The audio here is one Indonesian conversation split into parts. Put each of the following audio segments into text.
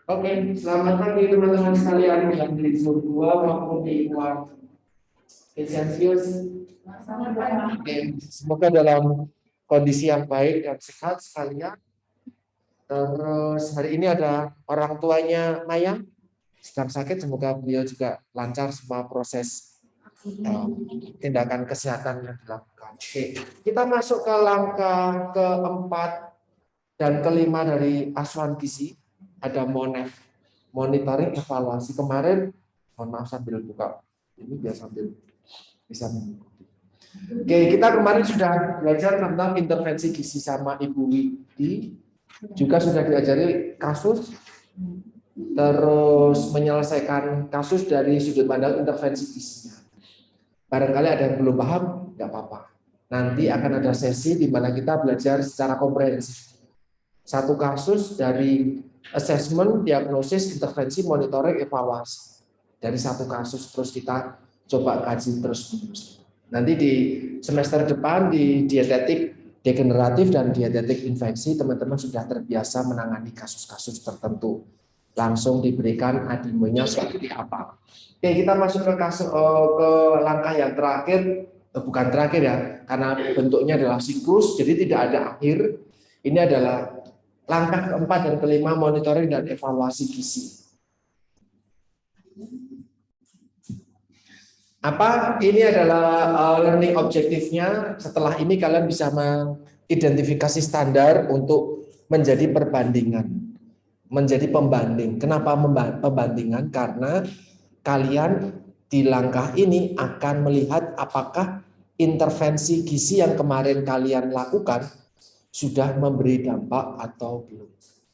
Oke, selamat pagi teman-teman sekalian yang di Zoom 2 maupun di luar. Celsius. Oke, semoga dalam kondisi yang baik dan sehat sekalian. Terus hari ini ada orang tuanya Maya sedang sakit, semoga beliau juga lancar semua proses tindakan kesehatan yang dilakukan. Oke, kita masuk ke langkah keempat dan kelima dari asuhan gizi. Ada monitoring evaluasi. Kemarin, mohon maaf sambil buka ini biar sambil bisa. Oke, kita kemarin sudah belajar tentang intervensi gizi sama Ibu Widi, juga sudah diajari kasus, terus menyelesaikan kasus dari sudut pandang intervensi gizinya. Barangkali ada yang belum paham, nggak apa-apa. Nanti akan ada sesi di mana kita belajar secara komprehensif. Satu kasus dari assessment, diagnosis, intervensi, monitoring, evaluasi. Dari satu kasus terus kita coba kaji terus. Nanti di semester depan di dietetik degeneratif dan dietetik infeksi, teman-teman sudah terbiasa menangani kasus-kasus tertentu. Langsung diberikan adimonya seperti apa. Oke, kita masuk ke langkah yang terakhir, bukan terakhir ya, karena bentuknya adalah siklus, jadi tidak ada akhir. Ini adalah langkah keempat dan kelima, monitoring dan evaluasi gizi. Apa ini adalah learning objektifnya? Setelah ini kalian bisa mengidentifikasi standar untuk menjadi perbandingan, menjadi pembanding. Kenapa pembandingan? Karena kalian di langkah ini akan melihat apakah intervensi gizi yang kemarin kalian lakukan sudah memberi dampak atau belum.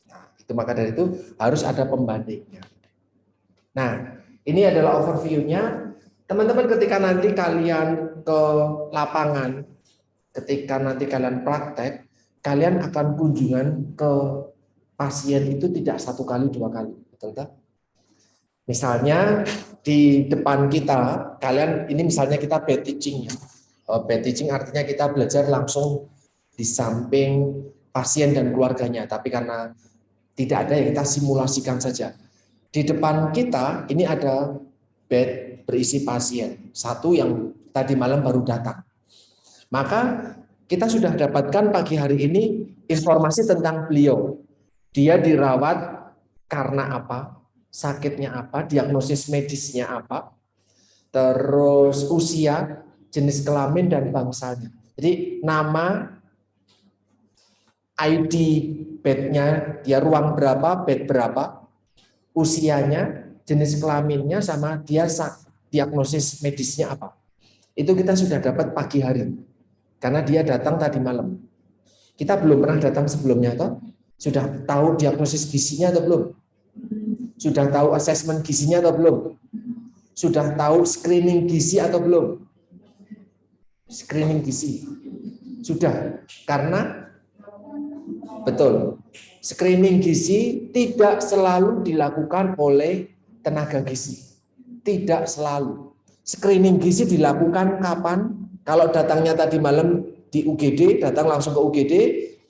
Nah, itu maka dari itu harus ada pembandingnya. Nah, ini adalah overview-nya. Teman-teman ketika nanti kalian ke lapangan, ketika nanti kalian praktek, kalian akan kunjungan ke pasien itu tidak satu kali, dua kali. Betul tak? Misalnya di depan kita, kalian ini misalnya kita bed teaching ya. Bed teaching artinya kita belajar langsung di samping pasien dan keluarganya, tapi karena tidak ada ya kita simulasikan saja. Di depan kita ini ada bed berisi pasien, satu yang tadi malam baru datang. Maka kita sudah dapatkan pagi hari ini informasi tentang beliau. Dia dirawat karena apa, sakitnya apa, diagnosis medisnya apa, terus usia, jenis kelamin, dan bangsanya. Jadi nama, ID bednya, dia ruang berapa, bed berapa, usianya, jenis kelaminnya, sama dia diagnosis medisnya apa. Itu kita sudah dapat pagi hari. Karena dia datang tadi malam. Kita belum pernah datang sebelumnya, toh? Sudah tahu diagnosis gizinya atau belum? Sudah tahu asesmen gizinya atau belum? Sudah tahu screening gizi atau belum? Screening gizi. Sudah. Karena betul. Screening gizi tidak selalu dilakukan oleh tenaga gizi. Tidak selalu. Screening gizi dilakukan kapan? Kalau datangnya tadi malam di UGD, datang langsung ke UGD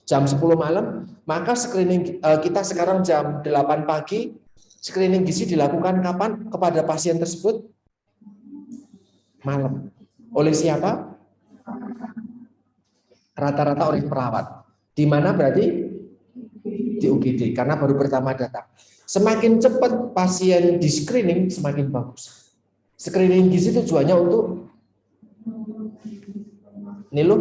jam 10 malam, maka screening kita sekarang jam 8 pagi, screening gizi dilakukan kapan kepada pasien tersebut? Malam. Oleh siapa? Rata-rata oleh perawat. Di mana berarti? Di UGD, karena baru pertama datang. Semakin cepat pasien di screening, semakin bagus. Screening gizi tujuannya untuk ini loh.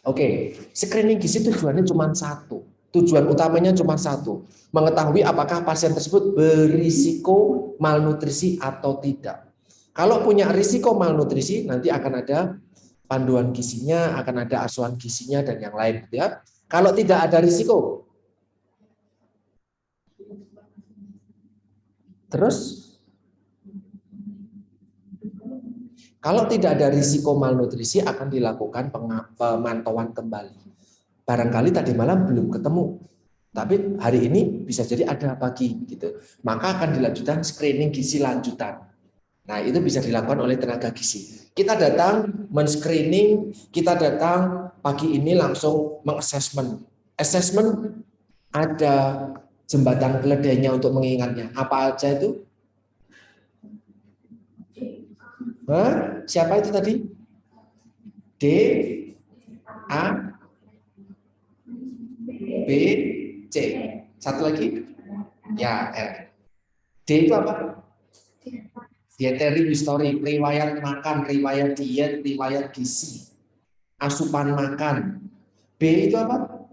Oke, screening gizi tujuannya cuma satu. Tujuan utamanya cuma satu. Mengetahui apakah pasien tersebut berisiko malnutrisi atau tidak. Kalau punya risiko malnutrisi, nanti akan ada panduan gizinya, akan ada asuhan gizinya dan yang lain, ya. Kalau tidak ada risiko, terus kalau tidak ada risiko malnutrisi akan dilakukan pemantauan kembali. Barangkali tadi malam belum ketemu, tapi hari ini bisa jadi ada pagi gitu. Maka akan dilanjutkan screening gizi lanjutan. Nah, itu bisa dilakukan oleh tenaga gizi. Kita datang men-screening, kita datang pagi ini langsung mengassessment. Assessment ada jembatan keledainya untuk mengingatnya. Apa aja itu? Hah? Siapa itu tadi? D, A, B, C. Satu lagi? Ya, R. D itu apa? Dietary history, riwayat makan, riwayat diet, riwayat gizi, asupan makan. B itu apa?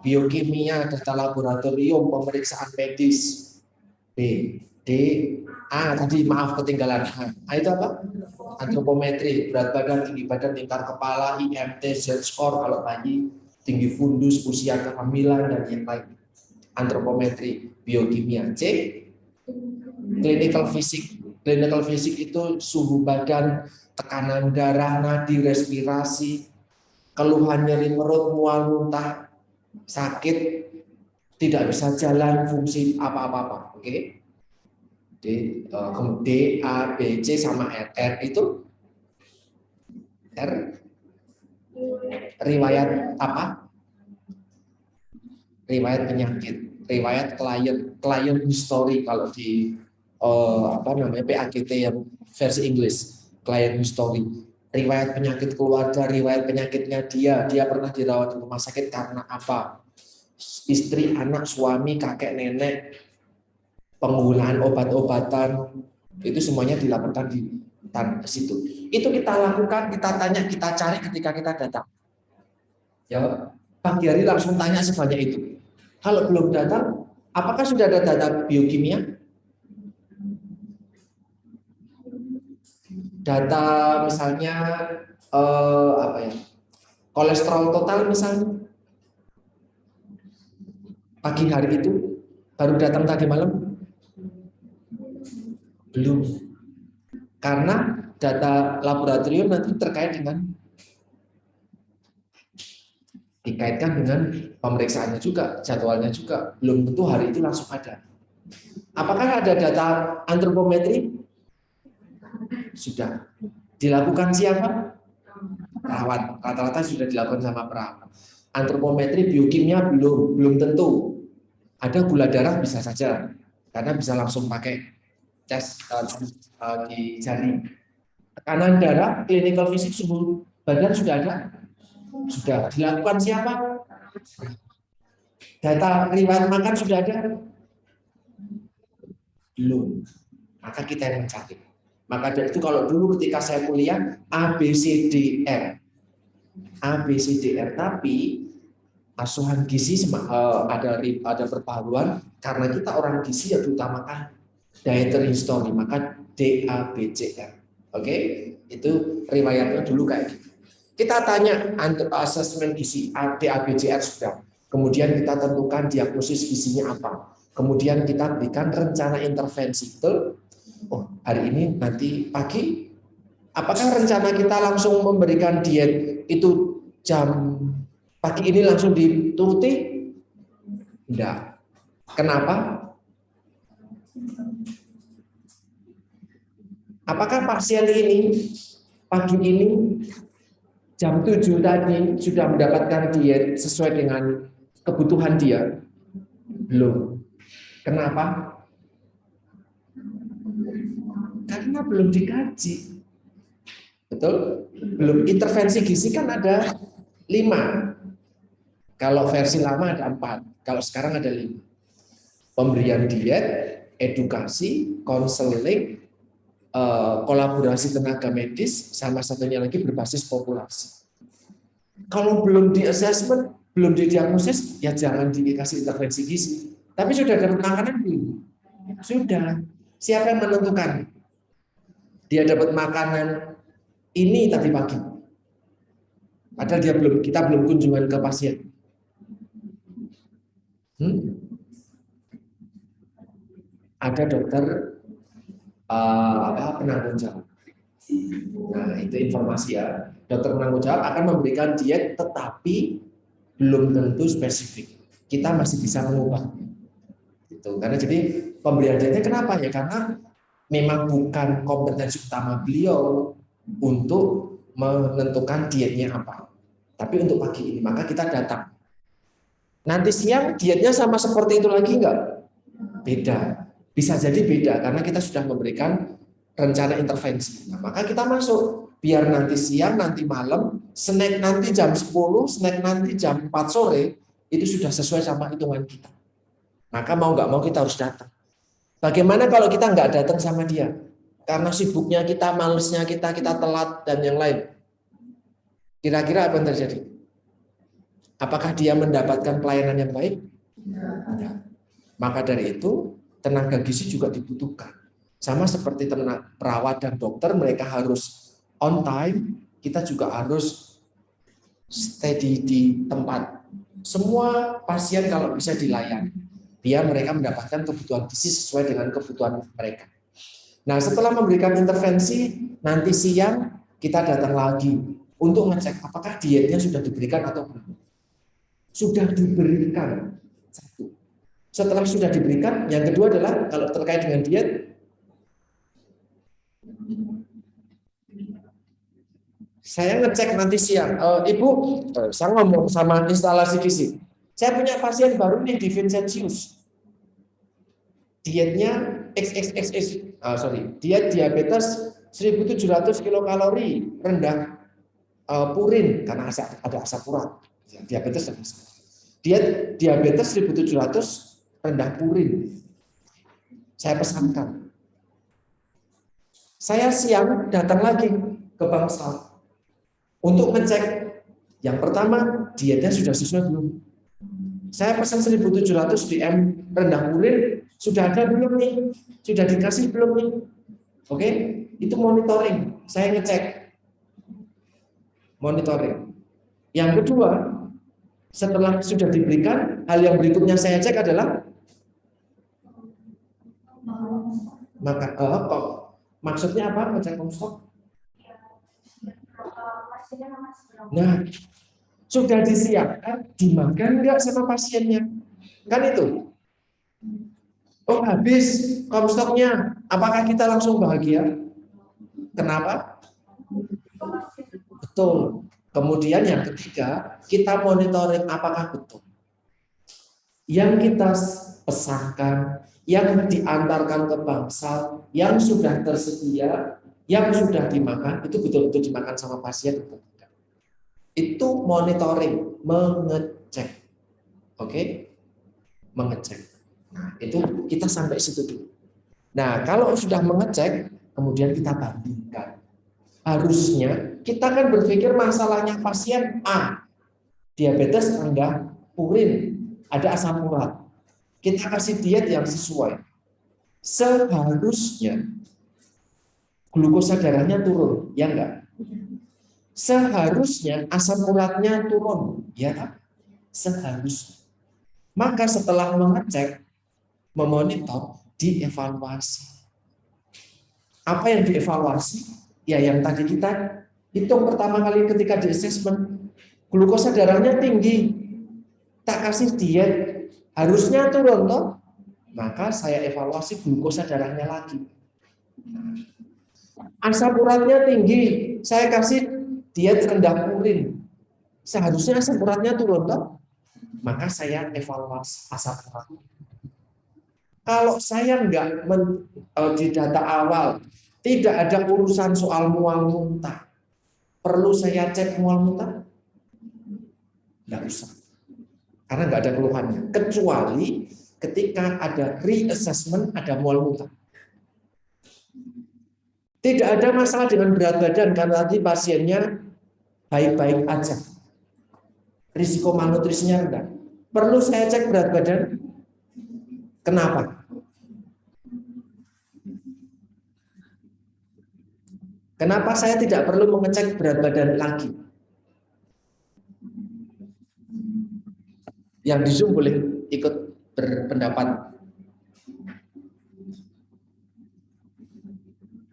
Biokimia, data laboratorium, pemeriksaan medis. B. D. A tadi maaf ketinggalan. A itu apa? Antropometri, berat badan, tinggi badan, lingkar kepala, IMT, Z-score kalau bayi, tinggi fundus, usia kehamilan dan yang lain. Antropometri, biokimia. C. Clinical fisik. Clinical fisik itu suhu badan, tekanan darah, nadi, respirasi, keluhan nyeri perut, mual, muntah, sakit, tidak bisa jalan, fungsi apa-apa. Oke. D, A, B, C sama R. R itu R riwayat apa? Riwayat penyakit, riwayat klien history kalau di PAGT yang versi Inggris, client history. Riwayat penyakit keluarga, riwayat penyakitnya dia pernah dirawat di rumah sakit karena apa? Istri, anak, suami, kakek, nenek, penggunaan obat-obatan, itu semuanya dilaporkan di situ. Itu kita lakukan, kita tanya, kita cari ketika kita datang. Ya, pagi hari langsung tanya sebanyak itu. Kalau belum datang, apakah sudah ada data biokimia? Data misalnya kolesterol total misalnya pagi hari itu baru datang tadi malam? Belum. Karena data laboratorium nanti terkait dengan dikaitkan dengan pemeriksaannya juga, jadwalnya juga. Belum tentu hari itu langsung ada. Apakah ada data antropometri? Sudah. Dilakukan siapa? Perawat. Rata-rata sudah dilakukan sama perawat. Antropometri biokimia belum tentu. Ada gula darah bisa saja, karena bisa langsung pakai tes di jari. Tekanan darah, clinical fisik, suhu badan sudah ada? Sudah. Dilakukan siapa? Data riwayat makan sudah ada? Belum. Maka kita yang mencari. Maka dari itu kalau dulu ketika saya kuliah A, B, C, D, R. A, B, C, D, R. Tapi asuhan gizi ada perpaduan karena kita orang gizi yang diutamakan dietary history, maka D, A, B, C, R. Oke, itu riwayatnya dulu kayak gitu. Kita tanya asesmen gizi A, D, A, B, C, R sudah. Kemudian kita tentukan diagnosis gizinya apa. Kemudian kita berikan rencana intervensi. Betul? Oh, hari ini nanti pagi, apakah rencana kita langsung memberikan diet itu jam pagi ini langsung dituruti? Tidak. Kenapa? Apakah pasien ini pagi ini jam 7 tadi sudah mendapatkan diet sesuai dengan kebutuhan dia? Belum. Kenapa? Karena belum dikaji. Betul? Belum. Intervensi gizi kan ada 5. Kalau versi lama ada 4. Kalau sekarang ada 5. Pemberian diet, edukasi, konseling, kolaborasi tenaga medis, sama satunya lagi berbasis populasi. Kalau belum di assessment, belum didiagnosis, ya jangan dikasih intervensi gizi. Tapi sudah dapat makanan belum? Sudah. Siapa yang menentukan? Dia dapat makanan ini tadi pagi. Padahal kita belum kunjungan ke pasien. Ada dokter penanggung jawab. Nah, itu informasi ya. Dokter penanggung jawab akan memberikan diet, tetapi belum tentu spesifik. Kita masih bisa mengubah. Gitu. Karena jadi pemberian dietnya kenapa ya? Karena memang bukan kompetensi utama beliau untuk menentukan dietnya apa. Tapi untuk pagi ini, maka kita datang. Nanti siang dietnya sama seperti itu lagi enggak? Beda. Bisa jadi beda karena kita sudah memberikan rencana intervensi. Nah, maka kita masuk. Biar nanti siang, nanti malam, snack nanti jam 10, snack nanti jam 4 sore, itu sudah sesuai sama hitungan kita. Maka mau nggak mau kita harus datang. Bagaimana kalau kita nggak datang sama dia? Karena sibuknya kita, malesnya kita telat, dan yang lain. Kira-kira apa yang terjadi? Apakah dia mendapatkan pelayanan yang baik? Tidak. Maka dari itu, tenaga gizi juga dibutuhkan. Sama seperti perawat dan dokter, mereka harus on time, kita juga harus steady di tempat. Semua pasien kalau bisa dilayani, biar mereka mendapatkan kebutuhan gizi sesuai dengan kebutuhan mereka. Nah, setelah memberikan intervensi, nanti siang kita datang lagi untuk ngecek apakah dietnya sudah diberikan atau belum. Sudah diberikan. Satu. Setelah sudah diberikan, yang kedua adalah kalau terkait dengan diet, saya ngecek nanti siang, Ibu, saya ngomong sama instalasi gizi. Saya punya pasien baru nih di Vincentius. Dietnya XXXX, diet diabetes 1700 kilokalori, rendah purin karena ada asam urat. Diabetes diet diabetes 1700 rendah purin. Saya pesankan. Saya siang datang lagi ke Bangsal untuk ngecek. Yang pertama, dietnya sudah sesuai belum? Saya pesan 1700 DM rendah purin, sudah ada belum nih? Sudah dikasih belum nih? Oke, itu monitoring. Saya ngecek. Monitoring. Yang kedua, setelah sudah diberikan, hal yang berikutnya saya cek adalah maksudnya apa? Ngecek komstok? Nah, sudah disiapkan, dimakan enggak sama pasiennya? Kan itu. Oh, habis komstoknya. Apakah kita langsung bahagia? Kenapa? Betul. Kemudian yang ketiga, kita monitoring apakah betul. Yang kita pesankan, yang diantarkan ke Bangsal, yang sudah tersedia, yang sudah dimakan, itu betul-betul dimakan sama pasien atau tidak. Itu monitoring, mengecek. Oke? Mengecek. Nah, itu kita sampai situ dulu. Nah, kalau sudah mengecek, kemudian kita bandingkan. Harusnya kita kan berpikir masalahnya pasien A, diabetes rendah purin, ada asam urat. Kita kasih diet yang sesuai. Seharusnya glukosa darahnya turun, ya enggak? Seharusnya asam uratnya turun, ya kan? Seharusnya. Maka setelah mengecek, memonitor, dievaluasi. Apa yang dievaluasi? Ya yang tadi kita hitung pertama kali ketika di assessment, glukosa darahnya tinggi, tak kasih diet, harusnya turun toh? Maka saya evaluasi glukosa darahnya lagi. Asam uratnya tinggi, saya kasih diet rendah purin, seharusnya asam uratnya turun toh? Maka saya evaluasi asam urat. Kalau saya di data awal tidak ada urusan soal mual muntah, perlu saya cek mual muntah? Tidak usah, karena nggak ada keluhannya. Kecuali ketika ada reassessment, ada mual muntah. Tidak ada masalah dengan berat badan karena nanti pasiennya baik-baik aja. Risiko malnutrisinya rendah. Perlu saya cek berat badan? Kenapa? Kenapa saya tidak perlu mengecek berat badan lagi? Yang di Zoom boleh ikut berpendapat.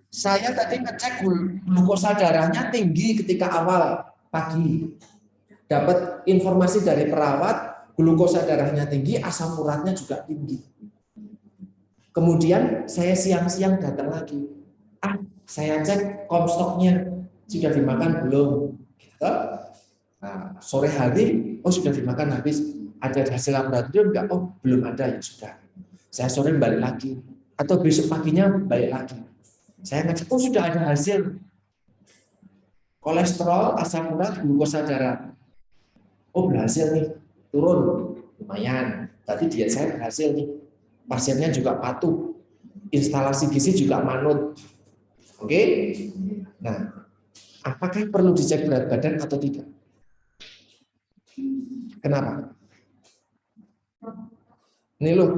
Saya tadi ngecek glukosa darahnya tinggi ketika awal pagi. Dapat informasi dari perawat, glukosa darahnya tinggi, asam uratnya juga tinggi. Kemudian saya siang-siang datang lagi. Saya cek komstoknya sudah dimakan belum. Gitu. Nah, sore hari, oh sudah dimakan habis, ada hasil laboratorium enggak? Oh belum ada, ya sudah. Saya sore balik lagi, atau besok paginya balik lagi. Saya ngecek, oh sudah ada hasil kolesterol, asam urat, glukosa darah. Oh berhasil nih, turun, lumayan. Berarti diet saya berhasil nih. Pasiennya juga patuh, instalasi gizi juga manut. Oke? Nah, apakah perlu dicek berat badan atau tidak? Kenapa? Ini loh.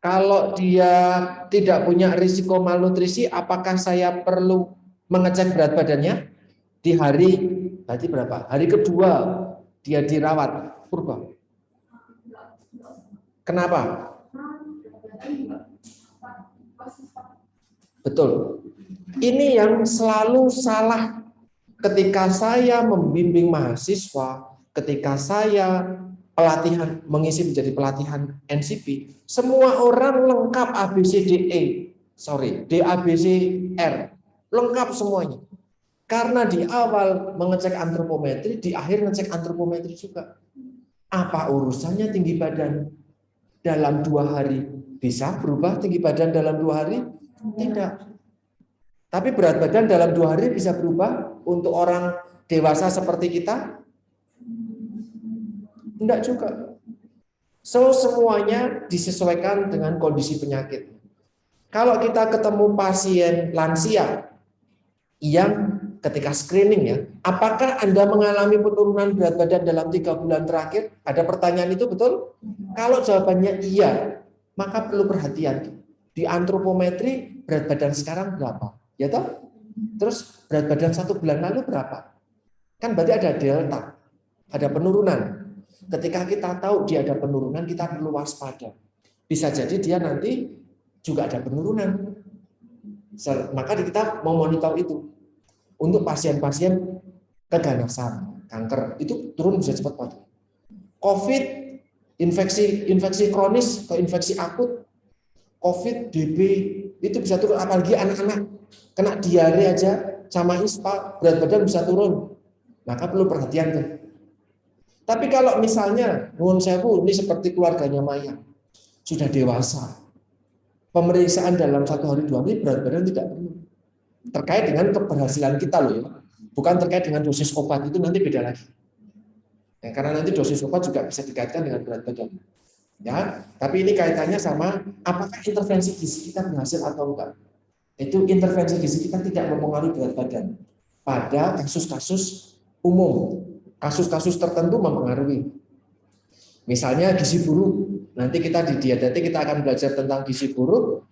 Kalau dia tidak punya risiko malnutrisi, apakah saya perlu mengecek berat badannya? Di hari, berarti berapa? Hari kedua dia dirawat, purba. Kenapa? Betul. Ini yang selalu salah ketika saya membimbing mahasiswa, ketika saya pelatihan mengisi menjadi pelatihan NCP, semua orang lengkap ABCDE, DABCR, lengkap semuanya. Karena di awal mengecek antropometri, di akhir ngecek antropometri juga. Apa urusannya tinggi badan dalam 2 hari? Bisa berubah tinggi badan dalam 2 hari? Tidak. Tapi berat badan dalam 2 hari bisa berubah untuk orang dewasa seperti kita? Enggak juga. So, semuanya disesuaikan dengan kondisi penyakit. Kalau kita ketemu pasien lansia yang ketika screening ya, apakah Anda mengalami penurunan berat badan dalam 3 bulan terakhir? Ada pertanyaan itu betul? Kalau jawabannya iya, maka perlu perhatian. Di antropometri berat badan sekarang berapa? Ya toh? Terus berat badan 1 bulan lalu berapa? Kan berarti ada delta, ada penurunan. Ketika kita tahu dia ada penurunan, kita perlu waspada. Bisa jadi dia nanti juga ada penurunan. Maka kita mau monitor itu. Untuk pasien-pasien keganasan, kanker, itu turun bisa cepat banget. COVID, infeksi kronis atau infeksi akut, COVID, DB, itu bisa turun. Apalagi anak-anak kena diare aja sama ispa, berat badan bisa turun. Maka perlu perhatian tuh. Tapi kalau misalnya, nuwun sewu, ini seperti keluarganya Maya, sudah dewasa, pemeriksaan dalam 1 hari 2 hari berat badan tidak perlu. Terkait dengan keberhasilan kita loh ya, bukan terkait dengan dosis obat, itu nanti beda lagi. Ya, karena nanti dosis obat juga bisa dikaitkan dengan berat badan. Ya, tapi ini kaitannya sama apakah intervensi gizi kita berhasil atau enggak. Itu intervensi gizi kita tidak mempengaruhi berat badan. Pada kasus-kasus umum, kasus-kasus tertentu mempengaruhi. Misalnya gizi buruk. Nanti kita di diatetik kita akan belajar tentang gizi buruk.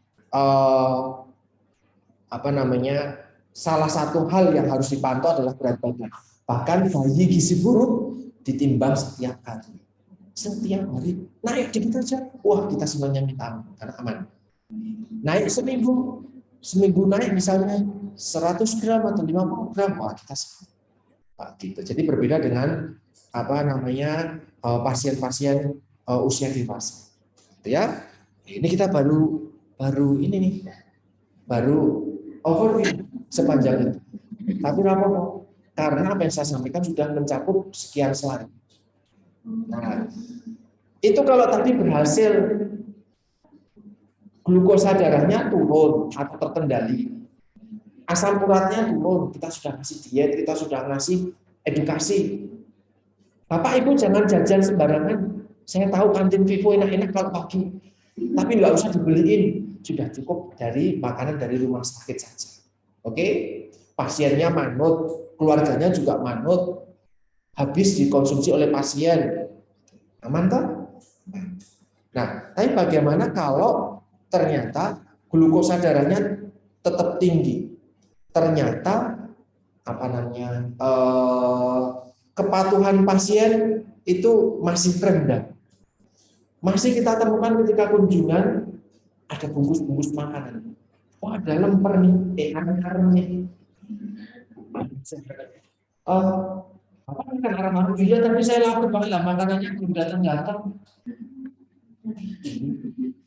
Salah satu hal yang harus dipantau adalah berat badan. Bahkan bayi gizi buruk ditimbang setiap hari. Setiap hari naik dikit aja, wah kita semuanya minta aman karena aman. Naik seminggu naik misalnya 100 gram atau 50 gram, wah kita gitu. Jadi berbeda dengan pasien-pasien usia dewasa. Gitu ya. Ini kita baru ini nih, baru overview sepanjang itu. Tapi apa? Karena apa yang saya sampaikan sudah mencakup sekian slide. Nah, itu kalau tadi berhasil glukosa darahnya turun atau terkendali, asam uratnya turun, kita sudah ngasih diet, kita sudah ngasih edukasi. Bapak Ibu jangan jajan sembarangan. Saya tahu kantin Vivo enak-enak kalau pagi, tapi nggak usah dibeliin. Sudah cukup dari makanan dari rumah sakit saja. Oke, pasiennya manut, keluarganya juga manut, habis dikonsumsi oleh pasien, aman kan? Nah, tapi bagaimana kalau ternyata glukosa darahnya tetap tinggi? Ternyata kepatuhan pasien itu masih rendah. Masih kita temukan ketika kunjungan ada bungkus-bungkus makanan. Oh, ada lemper nih, arem-aremnya. Apa kan arah-arah, iya tapi saya lapar banget lah, makanannya belum datang-datang.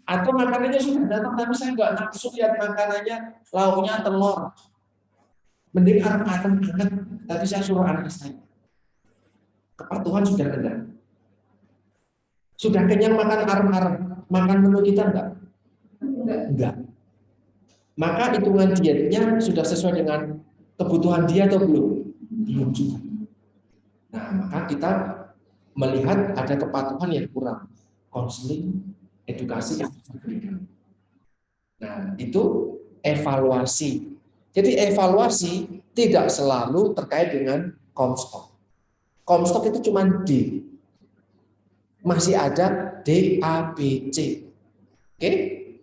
Atau makanannya sudah datang tapi saya nggak nafsu lihat makanannya, lauknya telur. Mending arem-arem banget, tapi saya suruh anak saya. Kepatuhan sudah ada. Sudah kenyang makan arem-arem, makan menu kita enggak? Enggak. Maka hitungan dietnya sudah sesuai dengan kebutuhan dia atau belum? Belum juga. Nah, maka kita melihat ada kepatuhan yang kurang. Konseling, edukasi yang diberikan. Nah, itu evaluasi. Jadi evaluasi tidak selalu terkait dengan Comstock. Comstock itu cuma D. Masih ada D, A, B, C. Oke?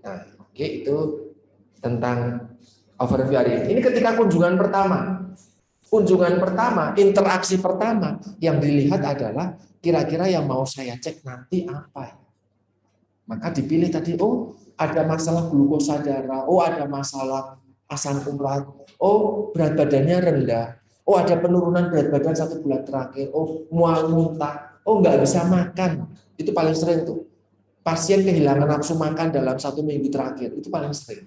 Nah, oke, itu tentang overview hari ini. Ini ketika kunjungan pertama. Kunjungan pertama, interaksi pertama yang dilihat adalah kira-kira yang mau saya cek nanti apa ya. Maka dipilih tadi, oh ada masalah glukosa darah, oh ada masalah asam urat, oh berat badannya rendah, oh ada penurunan berat badan 1 bulan terakhir, oh mual muntah, oh nggak bisa makan. Itu paling sering tuh. Pasien kehilangan nafsu makan dalam 1 minggu terakhir, itu paling sering.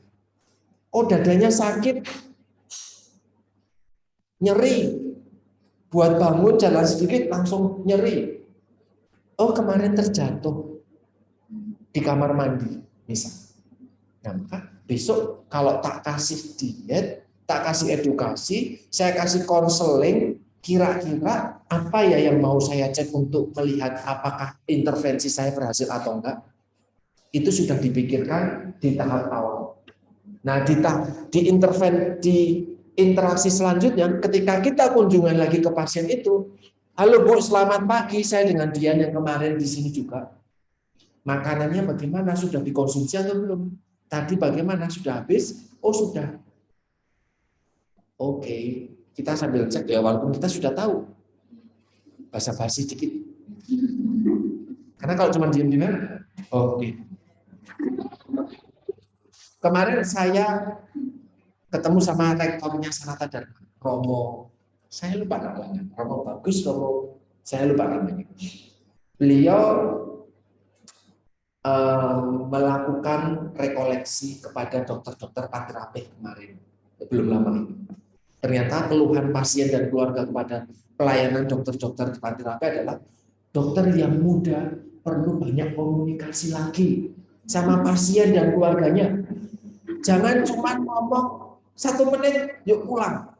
Oh dadanya sakit, nyeri, buat bangun jalan sedikit langsung nyeri. Oh kemarin terjatuh di kamar mandi, misal. Nah, maka besok kalau tak kasih diet, tak kasih edukasi, saya kasih konseling, kira-kira apa ya yang mau saya cek untuk melihat apakah intervensi saya berhasil atau enggak. Itu sudah dipikirkan di tahap awal. Nah, di interaksi selanjutnya, ketika kita kunjungan lagi ke pasien itu, halo Bu, selamat pagi, saya dengan Dian yang kemarin di sini juga. Makanannya bagaimana? Sudah dikonsumsi atau belum? Tadi bagaimana? Sudah habis? Oh sudah. Oke, kita sambil cek ya, walaupun kita sudah tahu. Basa-basi dikit. Karena kalau cuma diam-diam, oke. Kemarin saya ketemu sama rektornya Sanata Dharma, Romo. Saya lupa namanya. Romo bagus, Romo. Saya lupa namanya. Beliau melakukan rekoleksi kepada dokter-dokter Patirapih kemarin, belum lama ini. Ternyata keluhan pasien dan keluarga kepada pelayanan dokter-dokter di Patirapih adalah dokter yang muda perlu banyak komunikasi lagi sama pasien dan keluarganya. Jangan cuma ngomong 1 menit, yuk pulang.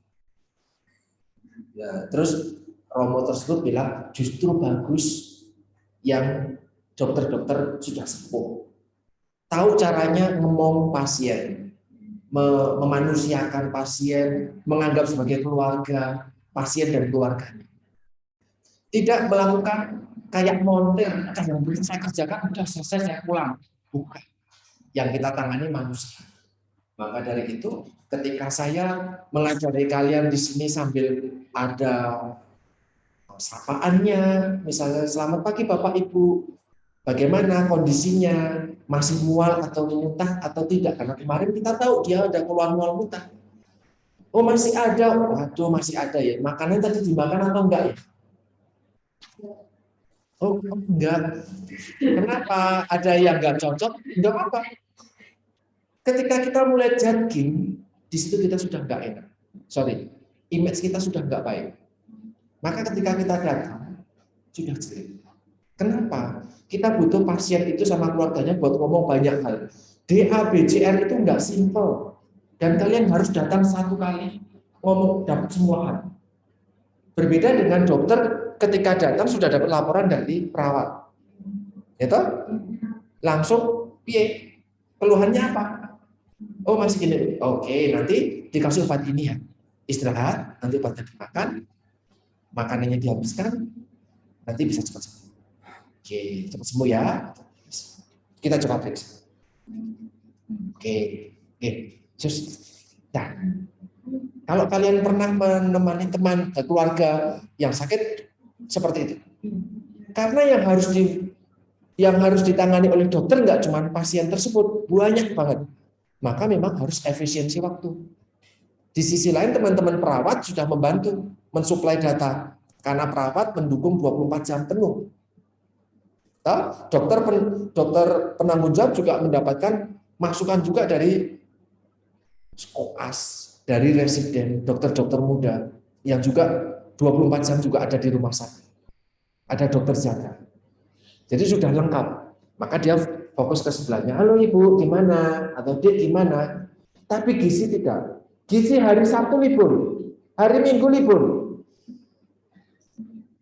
Ya, terus Romo tersebut bilang justru bagus yang dokter-dokter sudah sepuh, tahu caranya ngomong pasien, memanusiakan pasien, menganggap sebagai keluarga pasien dan keluarganya. Tidak melakukan kayak montir, yang penting saya kerjakan, udah selesai saya pulang. Bukan. Yang kita tangani manusia. Maka dari itu, ketika saya mengajari kalian di sini sambil ada sapaannya, misalnya selamat pagi Bapak Ibu, bagaimana kondisinya, masih mual atau muntah atau tidak? Karena kemarin kita tahu dia ada keluhan mual muntah. Oh masih ada, waduh masih ada ya. Makanan tadi dimakan atau enggak ya? Oh enggak. Kenapa? Ada yang enggak cocok? Enggak apa-apa. Ketika kita mulai judging, di situ kita sudah enggak enak. Sorry, image kita sudah enggak baik. Maka ketika kita datang, sudah jelek. Kenapa? Kita butuh pasien itu sama keluarganya buat ngomong banyak hal. DABCR itu enggak simple. Dan kalian harus datang 1 kali, ngomong dapat semua hal. Berbeda dengan dokter ketika datang sudah dapat laporan dari perawat. Ya toh? Langsung, piye? Keluhannya apa? Oh masih gini. Oke, nanti dikasih obat ini ya. Istirahat, nanti obatnya dimakan, makanannya dihabiskan, nanti bisa cepat sembuh. Oke, cepat sembuh ya. Kita coba periksa. Oke. Terus, nah, kalau kalian pernah menemani teman keluarga yang sakit seperti itu, karena yang harus ditangani oleh dokter nggak cuma pasien tersebut, banyak banget. Maka memang harus efisiensi waktu. Di sisi lain teman-teman perawat sudah membantu mensuplai data. Karena perawat mendukung 24 jam penuh. Dokter penanggung jawab juga mendapatkan masukan juga dari koas, dari residen, dokter-dokter muda yang juga 24 jam juga ada di rumah sakit. Ada dokter jaga. Jadi sudah lengkap. Maka dia fokus ke sebelahnya. Halo Ibu, gimana? Atau Dek, gimana? Tapi gizi tidak. Gizi hari Sabtu libur, hari Minggu libur.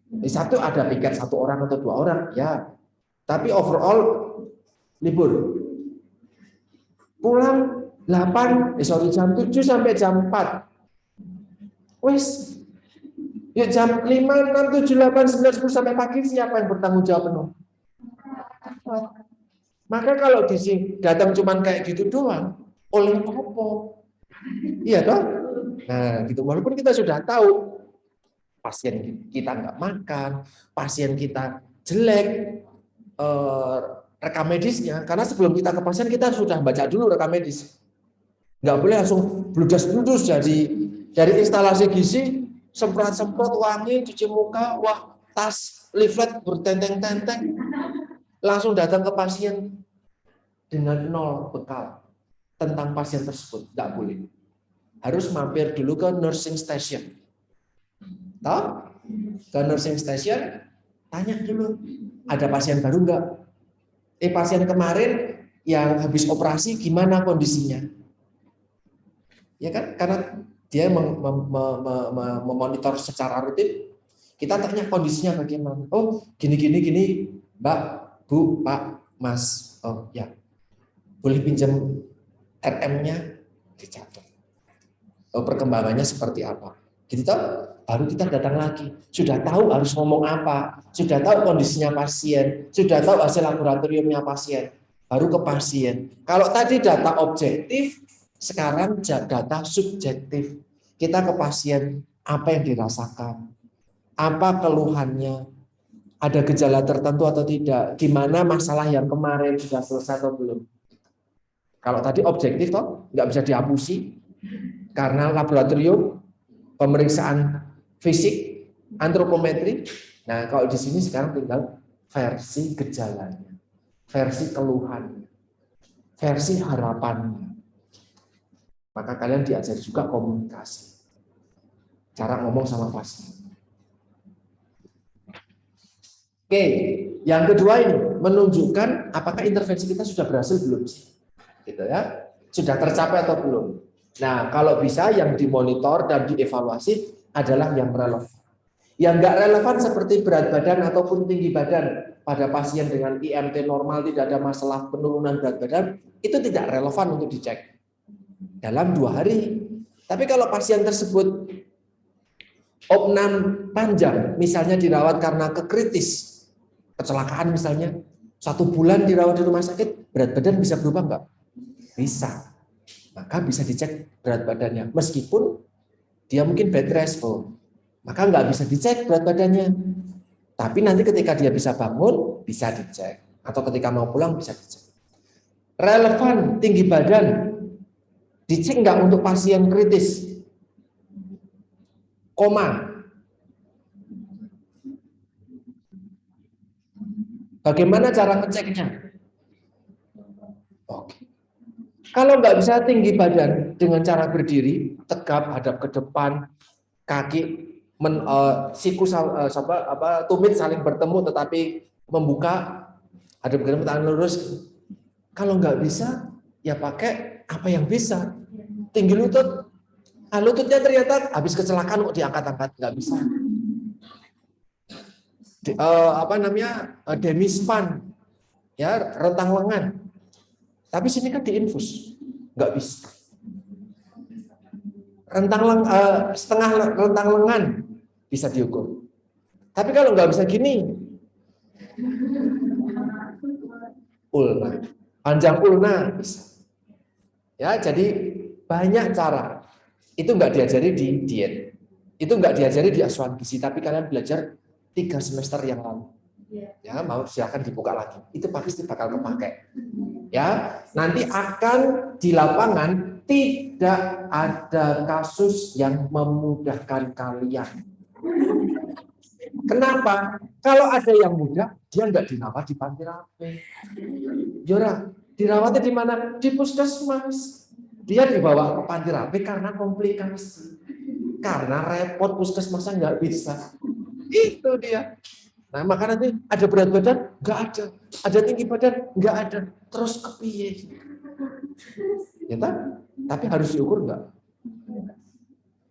Di Sabtu ada piket 1 orang atau 2 orang, ya. Tapi overall libur. Pulang jam 7 sampai jam 4. Wes. Ya jam 5, 6, 7, 8, 9, 10 sampai pagi siapa yang bertanggung jawab penuh? Maka kalau gizi datang cuman kayak gitu doang, oleh apa? Iya toh? Nah, gitu. Walaupun kita sudah tahu pasien kita nggak makan, pasien kita jelek, rekam medisnya, karena sebelum kita ke pasien kita sudah baca dulu rekam medis. Nggak boleh langsung bludas-bludus dari instalasi gizi, semprot-semprot wangi, cuci muka, wah tas leaflet bertenteng-tenteng, langsung datang ke pasien dengan 0 bekal tentang pasien tersebut. Nggak boleh. Harus mampir dulu ke nursing station. Tahu? Ke nursing station, tanya dulu, ada pasien baru nggak? Pasien kemarin yang habis operasi gimana kondisinya? Ya kan? Karena dia memonitor secara rutin. Kita tanya kondisinya bagaimana. Oh, gini, Mbak, Bu, Pak, Mas. Oh, ya. Boleh pinjam RM-nya? Dicatat. Oh, perkembangannya seperti apa? Gitu toh? Baru kita datang lagi. Sudah tahu harus ngomong apa, sudah tahu kondisinya pasien, sudah tahu hasil laboratoriumnya pasien, baru ke pasien. Kalau tadi data objektif, sekarang data subjektif. Kita ke pasien, apa yang dirasakan, apa keluhannya, ada gejala tertentu atau tidak, gimana masalah yang kemarin sudah selesai atau belum. Kalau tadi objektif toh, nggak bisa dihapusi karena laboratorium, pemeriksaan fisik, antropometri. Nah, kalau di sini sekarang tinggal versi gejalanya, versi keluhannya, versi harapannya. Maka kalian diajari juga komunikasi, cara ngomong sama pasien. Oke, yang kedua ini menunjukkan apakah intervensi kita sudah berhasil belum sih, gitu ya, sudah tercapai atau belum. Nah, kalau bisa yang dimonitor dan dievaluasi adalah yang relevan. Yang nggak relevan seperti berat badan ataupun tinggi badan pada pasien dengan IMT normal, tidak ada masalah penurunan berat badan, itu tidak relevan untuk dicek dalam 2 hari. Tapi kalau pasien tersebut opnam panjang, misalnya dirawat karena kekritis, kecelakaan misalnya, 1 bulan dirawat di rumah sakit, berat badan bisa berubah nggak? Bisa. Maka bisa dicek berat badannya. Meskipun dia mungkin bed rest, maka nggak bisa dicek berat badannya. Tapi nanti ketika dia bisa bangun, bisa dicek. Atau ketika mau pulang, bisa dicek. Relevan tinggi badan, dicek nggak untuk pasien kritis? Koma. Bagaimana cara ngeceknya? Oke. Kalau nggak bisa tinggi badan dengan cara berdiri, tegap, hadap ke depan, kaki tumit saling bertemu tetapi membuka, hadap ke depan, tangan lurus. Kalau nggak bisa, ya pakai apa yang bisa. Tinggi lutut. Nah, lututnya ternyata habis kecelakaan kok diangkat-angkat, nggak bisa. Demispan, ya, rentang lengan. Tapi sini kan diinfus, nggak bisa. Setengah rentang lengan bisa diukur. Tapi kalau nggak bisa gini, ulna, panjang ulna bisa. Ya, jadi banyak cara. Itu nggak diajari di diet, itu nggak diajari di asuhan gizi, tapi kalian belajar 3 semester yang lalu. Ya, mau silakan dibuka lagi. Itu pasti bakal kepake. Ya, nanti akan di lapangan tidak ada kasus yang memudahkan kalian. Kenapa? Kalau ada yang muda, dia nggak dirawat di panti rapih. Jora, dirawatnya di mana? Di puskesmas. Dia dibawa ke panti rapih karena komplikasi. Karena repot, puskesmasnya nggak bisa. Itu dia. Nah, maka nanti ada berat badan? Nggak ada. Ada tinggi badan? Nggak ada. Terus kepiye? Ya, tapi harus diukur nggak?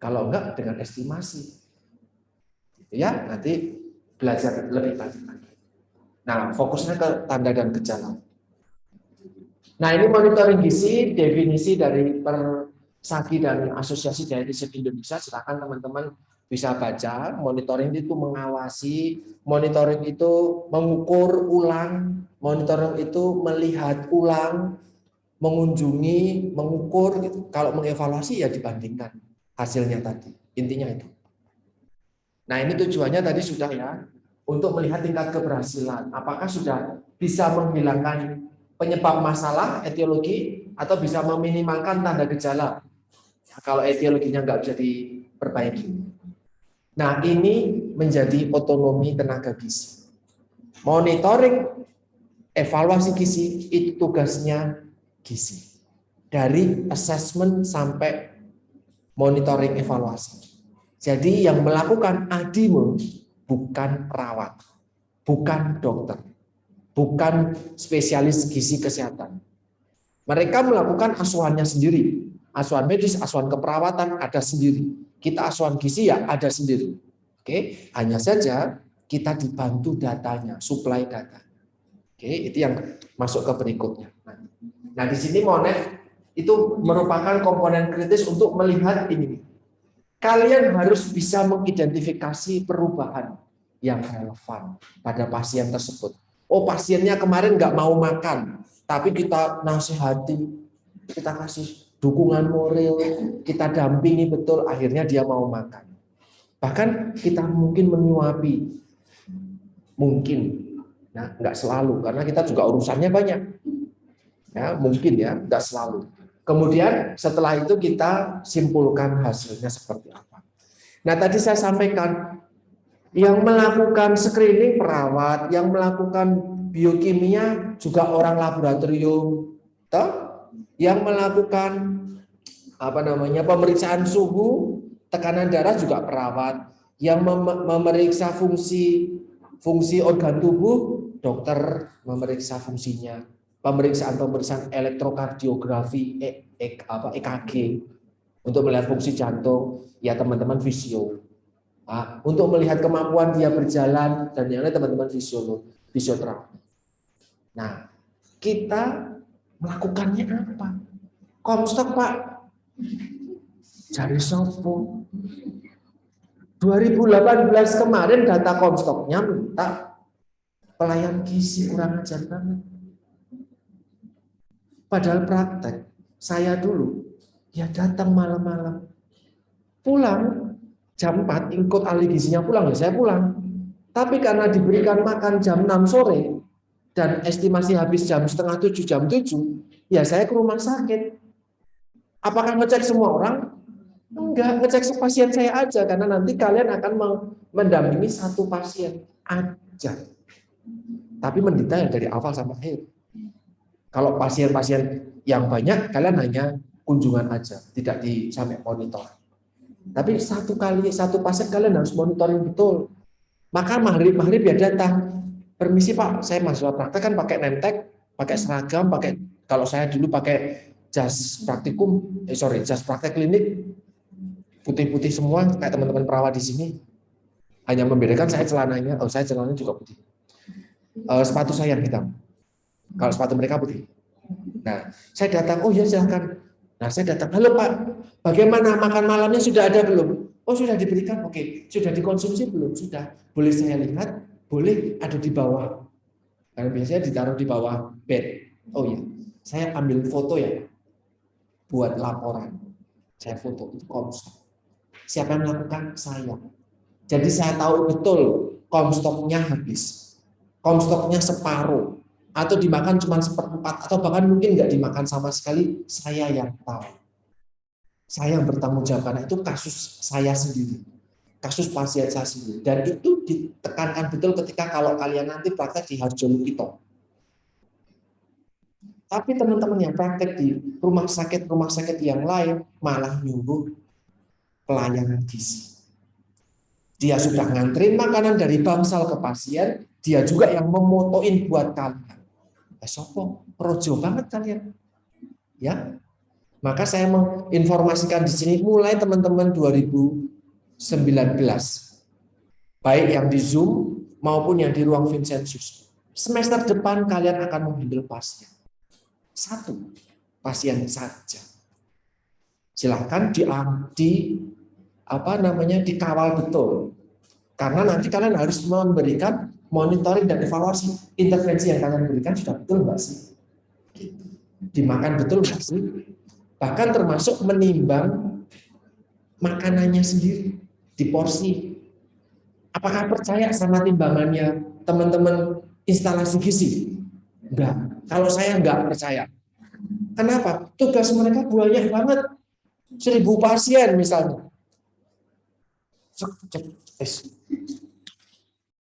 Kalau enggak, dengan estimasi. Ya, nanti belajar lebih lanjut lagi. Nah, fokusnya ke tanda dan gejala. Nah, ini monitoring gizi, definisi dari Persagi dan Asosiasi Dietitian Indonesia. Silakan teman-teman bisa baca. Monitoring itu mengawasi, monitoring itu mengukur ulang, monitoring itu melihat ulang, mengunjungi, mengukur. Gitu. Kalau mengevaluasi ya dibandingkan hasilnya tadi. Intinya itu. Nah, ini tujuannya tadi sudah ya, untuk melihat tingkat keberhasilan. Apakah sudah bisa menghilangkan penyebab masalah, etiologi, atau bisa meminimalkan tanda gejala. Kalau etiologinya nggak bisa diperbaiki. Nah, ini menjadi otonomi tenaga gizi. Monitoring, evaluasi gizi, itu tugasnya gizi. Dari assessment sampai monitoring evaluasi. Jadi yang melakukan ADIME bukan perawat, bukan dokter, bukan spesialis gizi kesehatan. Mereka melakukan asuhannya sendiri. Asuhan medis, asuhan keperawatan ada sendiri. Kita asuhan gizi ya ada sendiri. Oke, hanya saja kita dibantu datanya, suplai data. Oke, itu yang masuk ke berikutnya. Nah, di sini Monet itu merupakan komponen kritis untuk melihat ini. Kalian harus bisa mengidentifikasi perubahan yang relevan pada pasien tersebut. Oh, pasiennya kemarin nggak mau makan, tapi kita nasihati, kita kasih dukungan moral, kita dampingi betul, akhirnya dia mau makan. Bahkan kita mungkin menyuapi, mungkin, nah, nggak selalu, karena kita juga urusannya banyak. Ya, mungkin ya, nggak selalu. Kemudian setelah itu kita simpulkan hasilnya seperti apa. Nah, tadi saya sampaikan yang melakukan screening perawat, yang melakukan biokimia juga orang laboratorium, toh? Yang melakukan pemeriksaan suhu, tekanan darah juga perawat, yang memeriksa fungsi organ tubuh, dokter memeriksa fungsinya. Pemeriksaan elektrokardiografi, EKG untuk melihat fungsi jantung, ya teman-teman fisio. Nah, untuk melihat kemampuan dia berjalan dan yang lain teman-teman fisioterapi. Nah, kita melakukannya apa? Komstok Pak, jari sopo. 2018 kemarin data Komstoknya minta pelayan gizi kurang ajar banget. Padahal praktek, saya dulu ya datang malam-malam, pulang jam 4, ikut ahli gizinya pulang, ya saya pulang. Tapi karena diberikan makan jam 6 sore, dan estimasi habis jam setengah 7, jam 7, ya saya ke rumah sakit. Apakah ngecek semua orang? Enggak, ngecek pasien saya aja, karena nanti kalian akan mendampingi satu pasien aja. Tapi mendetail dari awal sampai akhir. Kalau pasien-pasien yang banyak, kalian hanya kunjungan aja, tidak sampai monitor. Tapi satu pasien kalian harus monitoring betul. Maka maghrib ya datang. Permisi Pak, saya mahasiswa praktek kan pakai nemtek, pakai seragam, kalau saya dulu pakai jas praktek klinik, putih-putih semua kayak teman-teman perawat di sini. Hanya membedakan saya celananya juga putih. Sepatu saya yang hitam. Kalau sepatu mereka putih. Nah, saya datang, oh ya silahkan. Nah, saya datang, halo Pak, bagaimana makan malamnya sudah ada belum? Oh sudah diberikan, oke. Sudah dikonsumsi belum? Sudah. Boleh saya lihat? Boleh, ada di bawah. Karena biasanya ditaruh di bawah bed. Oh iya, saya ambil foto ya, buat laporan. Saya foto, itu Komstok. Siapa yang melakukan? Saya. Jadi saya tahu betul Komstoknya habis. Komstoknya separuh. Atau dimakan cuma 1/4, atau bahkan mungkin nggak dimakan sama sekali, saya yang tahu. Saya yang bertanggung jawab, karena itu kasus saya sendiri. kasus pasien saya sendiri. Dan itu ditekankan betul ketika kalau kalian nanti praktek di Harjolo Kito. Tapi teman-teman yang praktek di rumah sakit yang lain malah nyuruh pelayanan gizi. Dia sudah nganterin makanan dari bangsal ke pasien, dia juga yang memotoin buat kalian. Sopo, projo banget kalian. Ya. Maka saya menginformasikan di sini mulai teman-teman 2019. Baik yang di Zoom maupun yang di ruang Vincentius. Semester depan kalian akan menghandle pasien. Satu pasien saja. Silahkan dikawal betul. Karena nanti kalian harus memberikan monitoring dan evaluasi. Intervensi yang kalian berikan sudah betul nggak sih? Dimakan betul nggak sih? Bahkan termasuk menimbang makanannya sendiri di porsi. Apakah percaya sama timbangannya teman-teman instalasi gizi? Enggak. Kalau saya enggak percaya. Kenapa? Tugas mereka banyak banget. 1.000 pasien misalnya.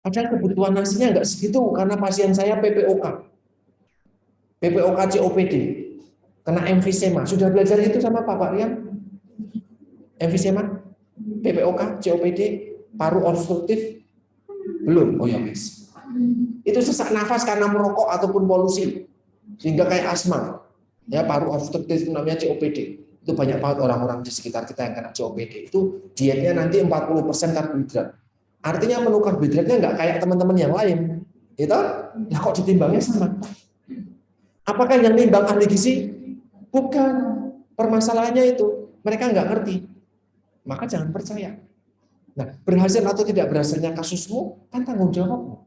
Padahal kebutuhan nasinya enggak segitu karena pasien saya PPOK. PPOK COPD. Kena emfisema. Sudah belajar itu sama Pak Rian? Emfisema? PPOK, COPD, paru obstruktif? Belum. Oh ya, Mas. Itu sesak nafas karena merokok ataupun polusi. Sehingga kayak asma. Ya, paru obstruktif itu namanya COPD. Itu banyak banget orang-orang di sekitar kita yang kena COPD. Itu dietnya nanti 40% karbohidrat. Artinya menu karbohidratnya nggak kayak teman-teman yang lain. Gitu? Nah, kok ditimbangnya sama? Apakah yang nimbang ahli gizi? Bukan. Permasalahannya itu. Mereka nggak ngerti. Maka jangan percaya. Nah, berhasil atau tidak berhasilnya kasusmu, kan tanggung jawabmu.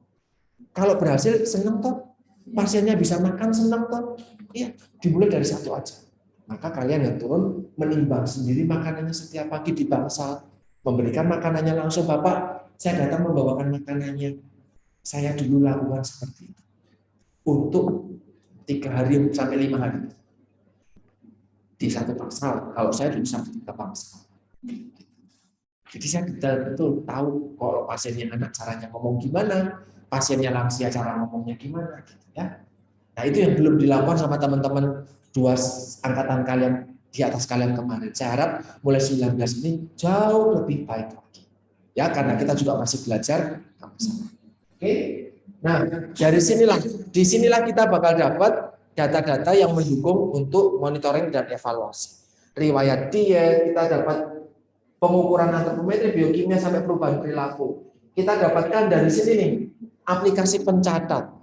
Kalau berhasil, senang toh. Pasiennya bisa makan, senang toh. Iya, dimulai dari satu aja. Maka kalian yang turun menimbang sendiri makanannya setiap pagi di bangsal, memberikan makanannya langsung. Bapak, saya datang membawakan makanannya. Saya dulu lakukan seperti itu. Untuk 3 hari sampai 5 hari. Di satu bangsal. Kalau saya dulu sampai 3 bangsal. Jadi saya betul tahu kalau pasiennya anak caranya ngomong gimana, pasiennya lansia cara ngomongnya gimana, gitu ya. Nah itu yang belum dilakukan sama teman-teman 2 angkatan kalian di atas kalian kemarin. Saya harap mulai 19 ini jauh lebih baik lagi. Ya karena kita juga masih belajar sama-sama. Oke. Nah di sinilah kita bakal dapat data-data yang mendukung untuk monitoring dan evaluasi. Riwayat diet kita dapat pengukuran antropometri, biokimia sampai perubahan perilaku. Kita dapatkan dari sini nih, aplikasi pencatat.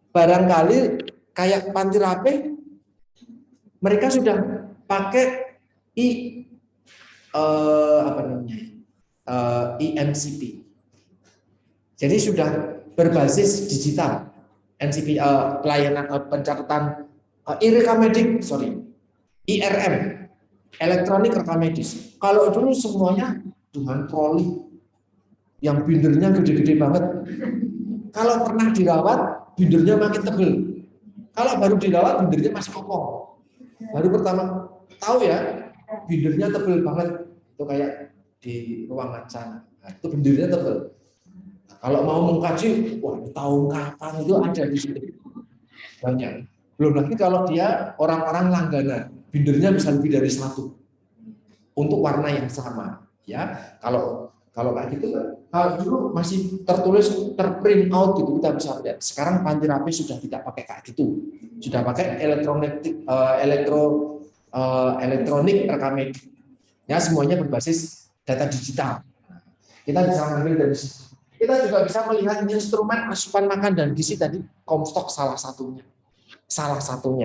Barangkali kayak Panti Rapih, mereka sudah pakai IMCP. Jadi sudah berbasis digital. NCP pelayanan pencatatan IRM, elektronik rekam medis. Kalau dulu semuanya dengan troli yang bindernya gede-gede banget. Kalau pernah dirawat, bindernya makin tebel. Kalau baru dirawat, bindernya masih kokoh. Baru pertama tahu ya, bindernya tebel banget. Itu kayak di ruangan sana. Nah, itu bindernya tebel. Nah, kalau mau mengkaji, wah tahun kapan itu ada di situ. Banyak. Belum lagi kalau dia orang-orang langganan, bindernya bisa lebih dari 1 untuk warna yang sama. Ya, kalau kayak gitu, kalau dulu masih tertulis terprint out gitu kita bisa lihat. Sekarang Panti Rapih sudah tidak pakai kayak gitu, sudah pakai elektronik rekam medis. Ya semuanya berbasis data digital. Kita bisa mengambil dari situ. Kita juga bisa melihat instrumen asupan makan dan gizi tadi, Comstock salah satunya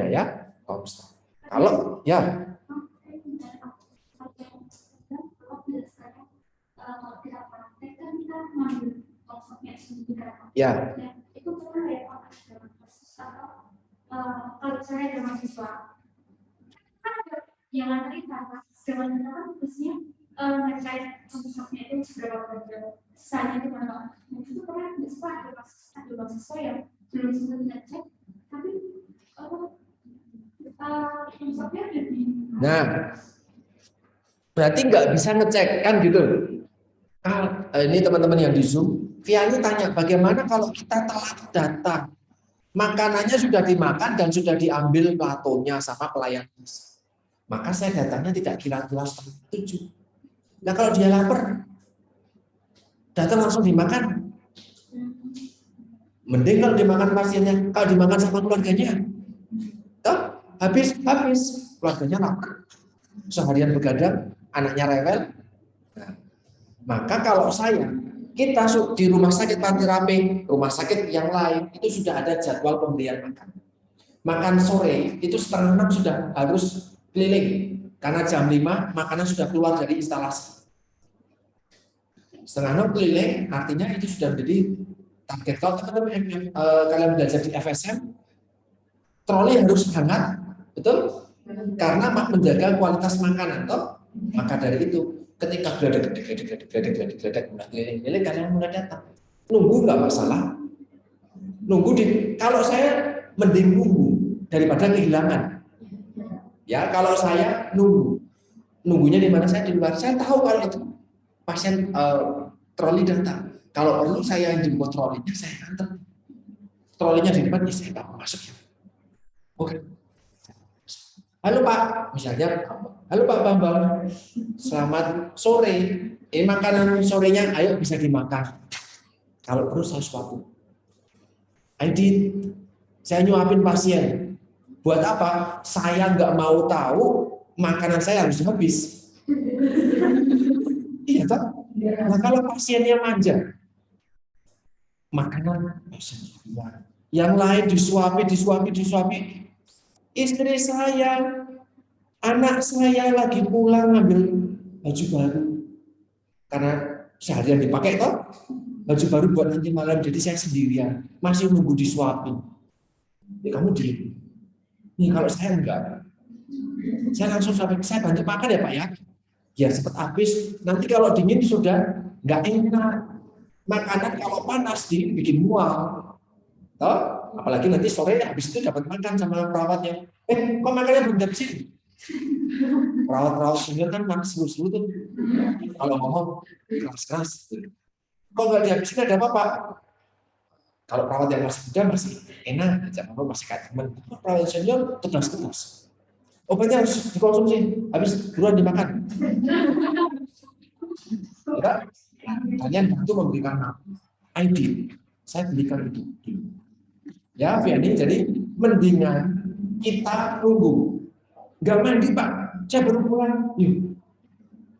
ya, Comstock. Kalau ya. Ya. Itu pernah ya Pak, kalau saya ada mahasiswa, kan ada yang nanti kata, sebenarnya kan biasanya ngecek konsumsinya itu seberapa banyak, sisanya itu berapa. Nah itu pernah ada mahasiswa yang belum sempat ngecek, tapi konsumsinya ada di. Nah, berarti nggak bisa ngecek kan gitu. Ini teman-teman yang di Zoom, Viani tanya, bagaimana kalau kita telat datang? Makanannya sudah dimakan dan sudah diambil platonya sama pelayan. Maka saya datangnya tidak kira-kira 6:30. Nah kalau dia lapar, datang langsung dimakan. Mending kalau dimakan pasiennya, kalau dimakan sama keluarganya. Toh, habis keluarganya lapar. Seharian begadang, anaknya rewel. Nah, maka kalau kita di rumah sakit Panti Rapih, rumah sakit yang lain, itu sudah ada jadwal pemberian makan. Makan sore, itu 5:30 sudah harus keliling. Karena jam 5, makanan sudah keluar dari instalasi. 5:30 keliling, artinya itu sudah menjadi target. Kalau teman-teman kalian belajar di FSM, troli harus hangat, betul? Karena menjaga kualitas makanan, toh. Maka dari itu, ketika gledek keliling kalian mulai datang. Nunggu nggak masalah. Kalau saya mending nunggu daripada kehilangan. Ya, kalau saya nunggunya di mana? Saya di luar. Saya tahu kalau itu pasien troli datang. Kalau perlu saya yang jemput trolinya, saya antar. Trolinya di depan, saya tak masuk ya. Oke. Halo Pak, misalnya, halo Pak Bambang, selamat sore. Makanan sorenya, ayo bisa dimakan. Kalau perlu saya suapin. Saya nyuapin pasien. Buat apa? Saya nggak mau tahu makanan saya harus habis. Iya Pak. Nah kalau pasiennya manja, makanan yang lain disuapi. Istri saya, anak saya lagi pulang ngambil baju baru. Karena seharian dipakai toh, baju baru buat nanti malam, jadi saya sendirian, masih nunggu disuapin. Ya kamu diem. Nih kalau saya enggak, saya langsung sampai, saya bantu makan ya Pak ya. Biar cepat habis, nanti kalau dingin sudah enggak enak. Makanan kalau panas dibikin mual. Toh, apalagi nanti sore habis itu dapat makan sama perawatnya. Kok makannya belum dari sini? Perawat-perawat senior kan makan seru-seru tuh. Kalau ngomong keras-keras. Kok nggak dihabisin ada apa Pak? Kalau perawat yang masih muda masih enak aja, masih kayak teman. Perawat senior tegas-tegas. Obatnya harus dikonsumsi, habis buruan dimakan. Ya, kalian bantu memberikan ID. Saya belikan itu. Ya, Vianney, jadi mendingan kita tunggu. Nggak mandi, Pak. Saya baru pulang.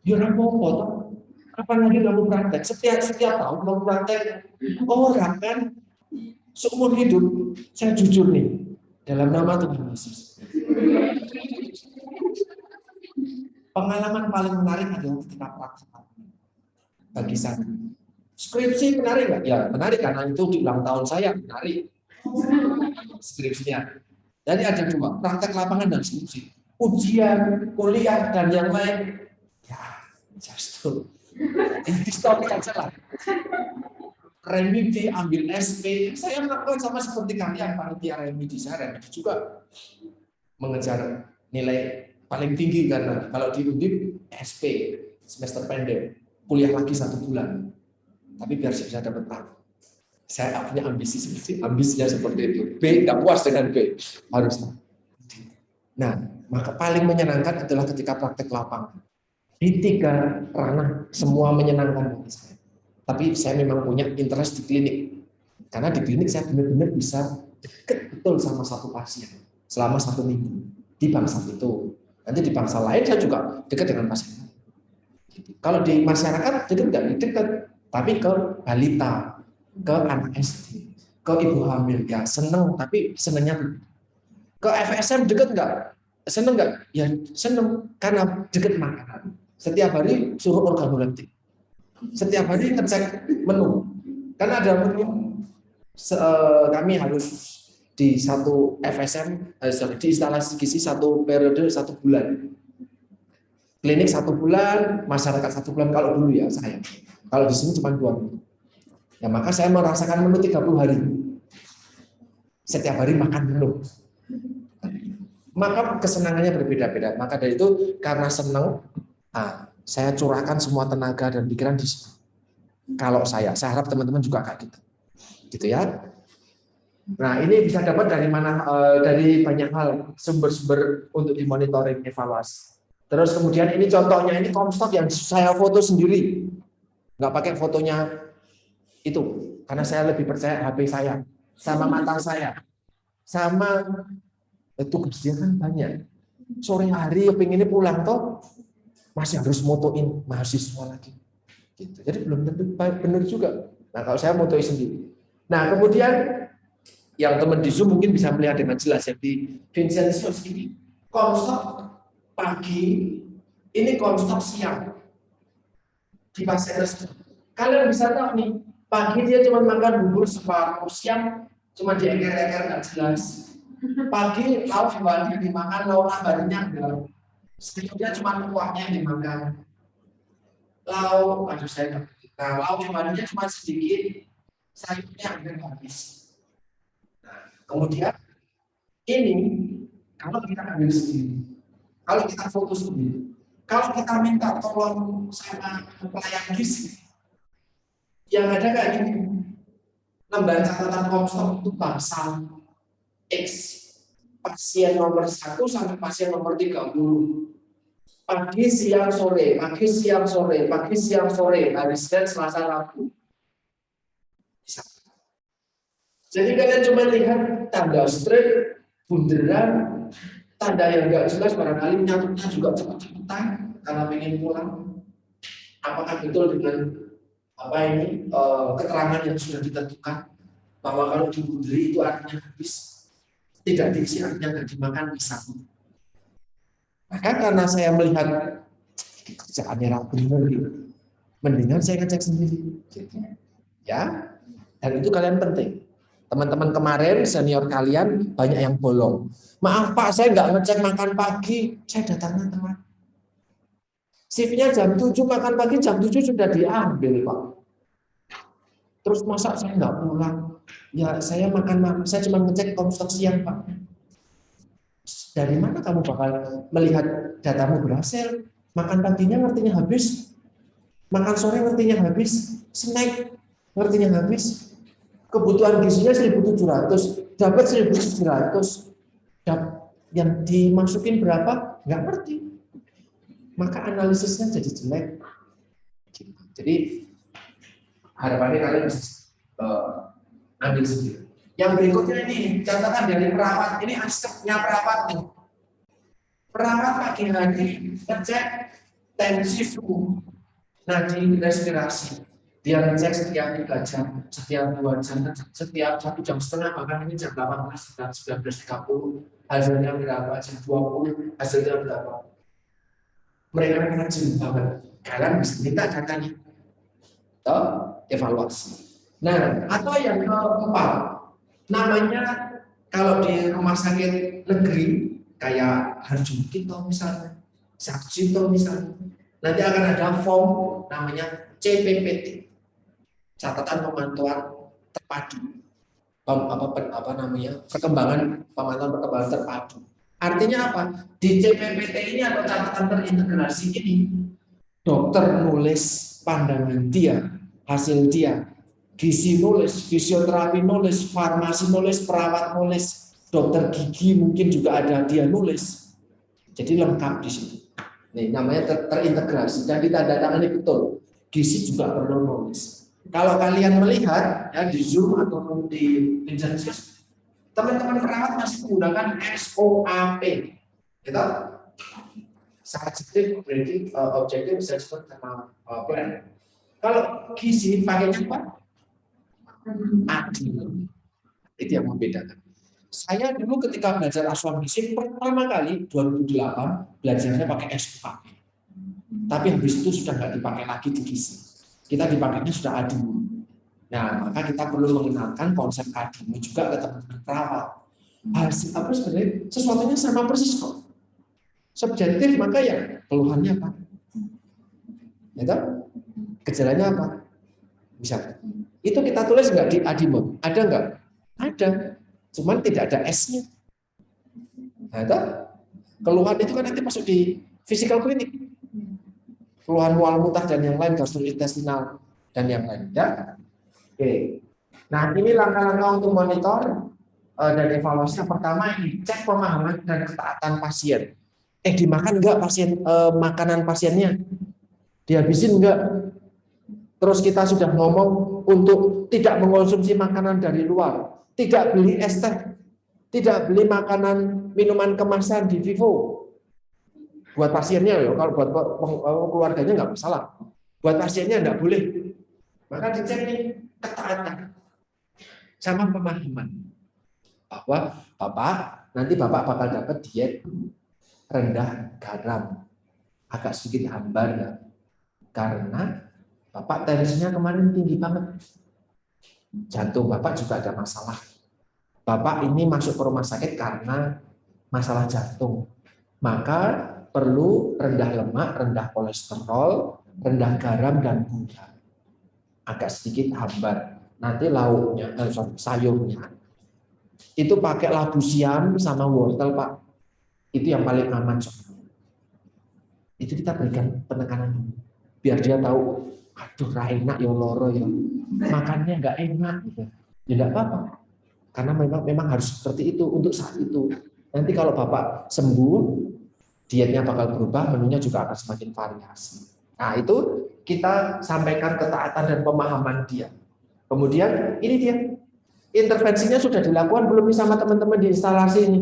Ya, apa-apa. Kapan lagi kamu praktek? Setiap tahun kamu praktek. Orang kan seumur hidup. Saya jujur nih. Dalam nama Tuhan Yesus. Pengalaman paling menarik adalah ketika praktek. Bagi saya. Skripsi menarik nggak? Ya, menarik karena itu di ulang tahun saya. Menarik. Skripsinya. Jadi ada dua, praktek lapangan dan skripsi. Ujian, kuliah, dan yang lain. Ya, just ini story aja lah. Remedi ambil SP. Saya melakukan sama seperti kalian, panitia remedi. Saya remedi juga mengejar nilai paling tinggi karena kalau di Undip SP semester pendek, kuliah lagi 1 bulan. Tapi biar bisa dapat A. Saya punya ambisinya seperti itu. B, nggak puas dengan B, harus. Nah, maka paling menyenangkan adalah ketika praktek lapangan. Di 3 ranah semua menyenangkan bagi saya. Tapi saya memang punya interest di klinik. Karena di klinik saya benar-benar bisa dekat betul sama satu pasien selama 1 minggu di bangsa itu. Nanti di bangsa lain saya juga dekat dengan pasien. Kalau di masyarakat dekat nggak dekat, tapi ke balita, ke anak SD, ke ibu hamil, ya seneng, tapi senengnya ke FSM dekat nggak? Seneng nggak? Ya seneng, karena dekat makanan. Setiap hari suruh organoleptik. Setiap hari ngecek menu. Karena ada menu, kami harus di satu FSM, di instalasi gizi 1 periode 1 bulan. Klinik 1 bulan, masyarakat 1 bulan kalau dulu ya saya. Kalau di sini cuma 2 minggu. Ya maka saya merasakan menu 30 hari. Setiap hari makan menu. Maka kesenangannya berbeda-beda. Maka dari itu karena senang, saya curahkan semua tenaga dan pikiran di situ. Kalau saya harap teman-teman juga kayak gitu. Gitu ya. Nah, ini bisa dapat dari mana? Dari banyak hal, sumber-sumber untuk dimonitoring, evaluasi. Terus kemudian ini contohnya, ini Comstock yang saya foto sendiri. Nggak pakai fotonya itu, karena saya lebih percaya HP saya, sama mata saya, sama tugasnya kan banyak. Sore hari pengennya pulang toh, masih harus motoin mahasiswa lagi. Gitu. Jadi belum tentu benar juga. Nah, kalau saya motoin sendiri. Nah, kemudian yang teman di Zoom mungkin bisa melihat dengan jelas ya di Vincenzius ini Comstock pagi, ini Comstock siang di pasir. Kalian bisa tahu nih, pagi dia cuma makan bubur separuh, siang cuma dieker-eker nggak jelas. Pagi lauk hewani dimakan, lauk abadinya enggak. Dia cuma kuahnya yang dimakan. Lauk, aduh saya nah, lauk hewaninya cuma sedikit, sayurnya hampir habis. Kemudian ini kalau kita ambil sendiri, kalau kita foto sendiri, kalau kita minta tolong sama pelayan gizi, yang ada kayak gini, lembar catatan Comstock itu bangsa X, pasien nomor 1 sampai pasien nomor 30. Pagi, siang, sore, pagi, siang, sore, pagi, siang, sore, hari Senin, Selasa, Rabu. Bisa. Jadi kalian cuma lihat tanda strip, bunderan, tanda yang enggak jelas, barangkali nyatutnya juga cepat-cepatan karena pengen pulang. Apakah betul dengan keterangan yang sudah ditentukan bahwa kalau dibunderi itu artinya habis, tidak diisi artinya nggak dimakan, bisa. Maka karena saya melihat kerjaannya benar gitu, mendingan saya ngecek sendiri. Ya, dan itu kalian penting. Teman-teman kemarin senior kalian banyak yang bolong. Maaf Pak, saya nggak ngecek makan pagi, saya datangnya teman. Shiftnya jam 7, makan pagi jam 7 sudah diambil Pak. Terus masa saya nggak pulang? Ya saya makan, saya cuma ngecek Comstock siang Pak. Dari mana kamu bakal melihat datamu berhasil? Makan paginya ngertinya habis, makan sore ngertinya habis, snack ngertinya habis. Kebutuhan gizinya 1.700, dapat 1.700, yang dimasukin berapa? Nggak ngerti. Maka analisisnya jadi jelek. Jadi harapannya kalian bisa ambil sendiri. Yang berikutnya ini catatan dari perawat. Ini aspeknya perawat nih. Perawat pagi hari ngecek tensi suhu, nadi respirasi. Dia ngecek setiap 3 jam, setiap 2 jam, setiap 1,5 jam, bahkan ini jam 18, jam 19.30, hasilnya berapa, jam 20, hasilnya berapa. Mereka rajin banget. Kalian bisa minta datanya. Evaluasi. Nah, atau yang keempat, namanya kalau di rumah sakit negeri, kayak Harjamukti misalnya, Sarjito misalnya, nanti akan ada form namanya CPPT. Catatan pemantauan terpadu, perkembangan perkembangan terpadu. Artinya apa? Di CPPT ini atau catatan terintegrasi ini, dokter nulis pandangan dia, hasil dia, gizi nulis, fisioterapi nulis, farmasi nulis, perawat nulis, dokter gigi mungkin juga ada dia nulis. Jadi lengkap di situ. Nih namanya terintegrasi dan ditandatangani betul. Gizi juga perlu nulis. Kalau kalian melihat ya di Zoom ataupun di Vincenzius, teman-teman perawat masih menggunakan SOAP, gitu? Subjective Objective Assessment Plan. Kalau gizi pakainya apa? ADIM. Itu yang membedakan. Saya dulu ketika belajar asuhan gizi pertama kali 2008 belajarnya pakai SOAP. Tapi habis itu sudah nggak dipakai lagi di gizi. Kita dipakainya sudah ADIM. Nah, maka kita perlu mengenalkan konsep ADIM juga ke teman-teman perawat. Hasil apa sebenarnya sesuatunya sama persis kok. Subjektif, maka ya keluhannya apa? Ya, gejalanya apa? Bisa. Itu kita tulis nggak di ADIM? Ada nggak? Ada. Cuman tidak ada S-nya. Nah, itu keluhan itu kan nanti masuk di physical clinic. Keluhan mual muntah dan yang lain, gastrointestinal dan yang lain. Ya? Oke. Nah, ini langkah-langkah untuk monitor dan evaluasi. Yang pertama ini cek pemahaman dan ketaatan pasien. Dimakan enggak pasien makanan pasiennya? Dihabisin enggak? Terus kita sudah ngomong untuk tidak mengonsumsi makanan dari luar, tidak beli es teh, tidak beli makanan minuman kemasan di Vivo. Buat pasiennya ya, kalau buat keluarganya nggak masalah. Buat pasiennya nggak boleh. Maka dicek nih ketaatan sama pemahaman bahwa nanti bapak bakal dapat diet rendah garam, agak sedikit hambar ya, karena bapak tensinya kemarin tinggi banget, jantung bapak juga ada masalah. Bapak ini masuk ke rumah sakit karena masalah jantung, maka perlu rendah lemak, rendah kolesterol, rendah garam dan gula, agak sedikit hambar. Nanti lauknya, sayurnya itu pakai labu siam sama wortel Pak. Itu yang paling aman soalnya. Itu kita berikan penekanan dulu, biar dia tahu, aduh enak ya loro ya, makannya nggak enak gitu. Ya nggak apa-apa, karena memang harus seperti itu untuk saat itu. Nanti kalau Bapak sembuh, dietnya bakal berubah, menunya juga akan semakin variasi. Nah itu kita sampaikan ketaatan dan pemahaman dia. Kemudian ini dia, intervensinya sudah dilakukan belum nih sama teman-teman di instalasi ini?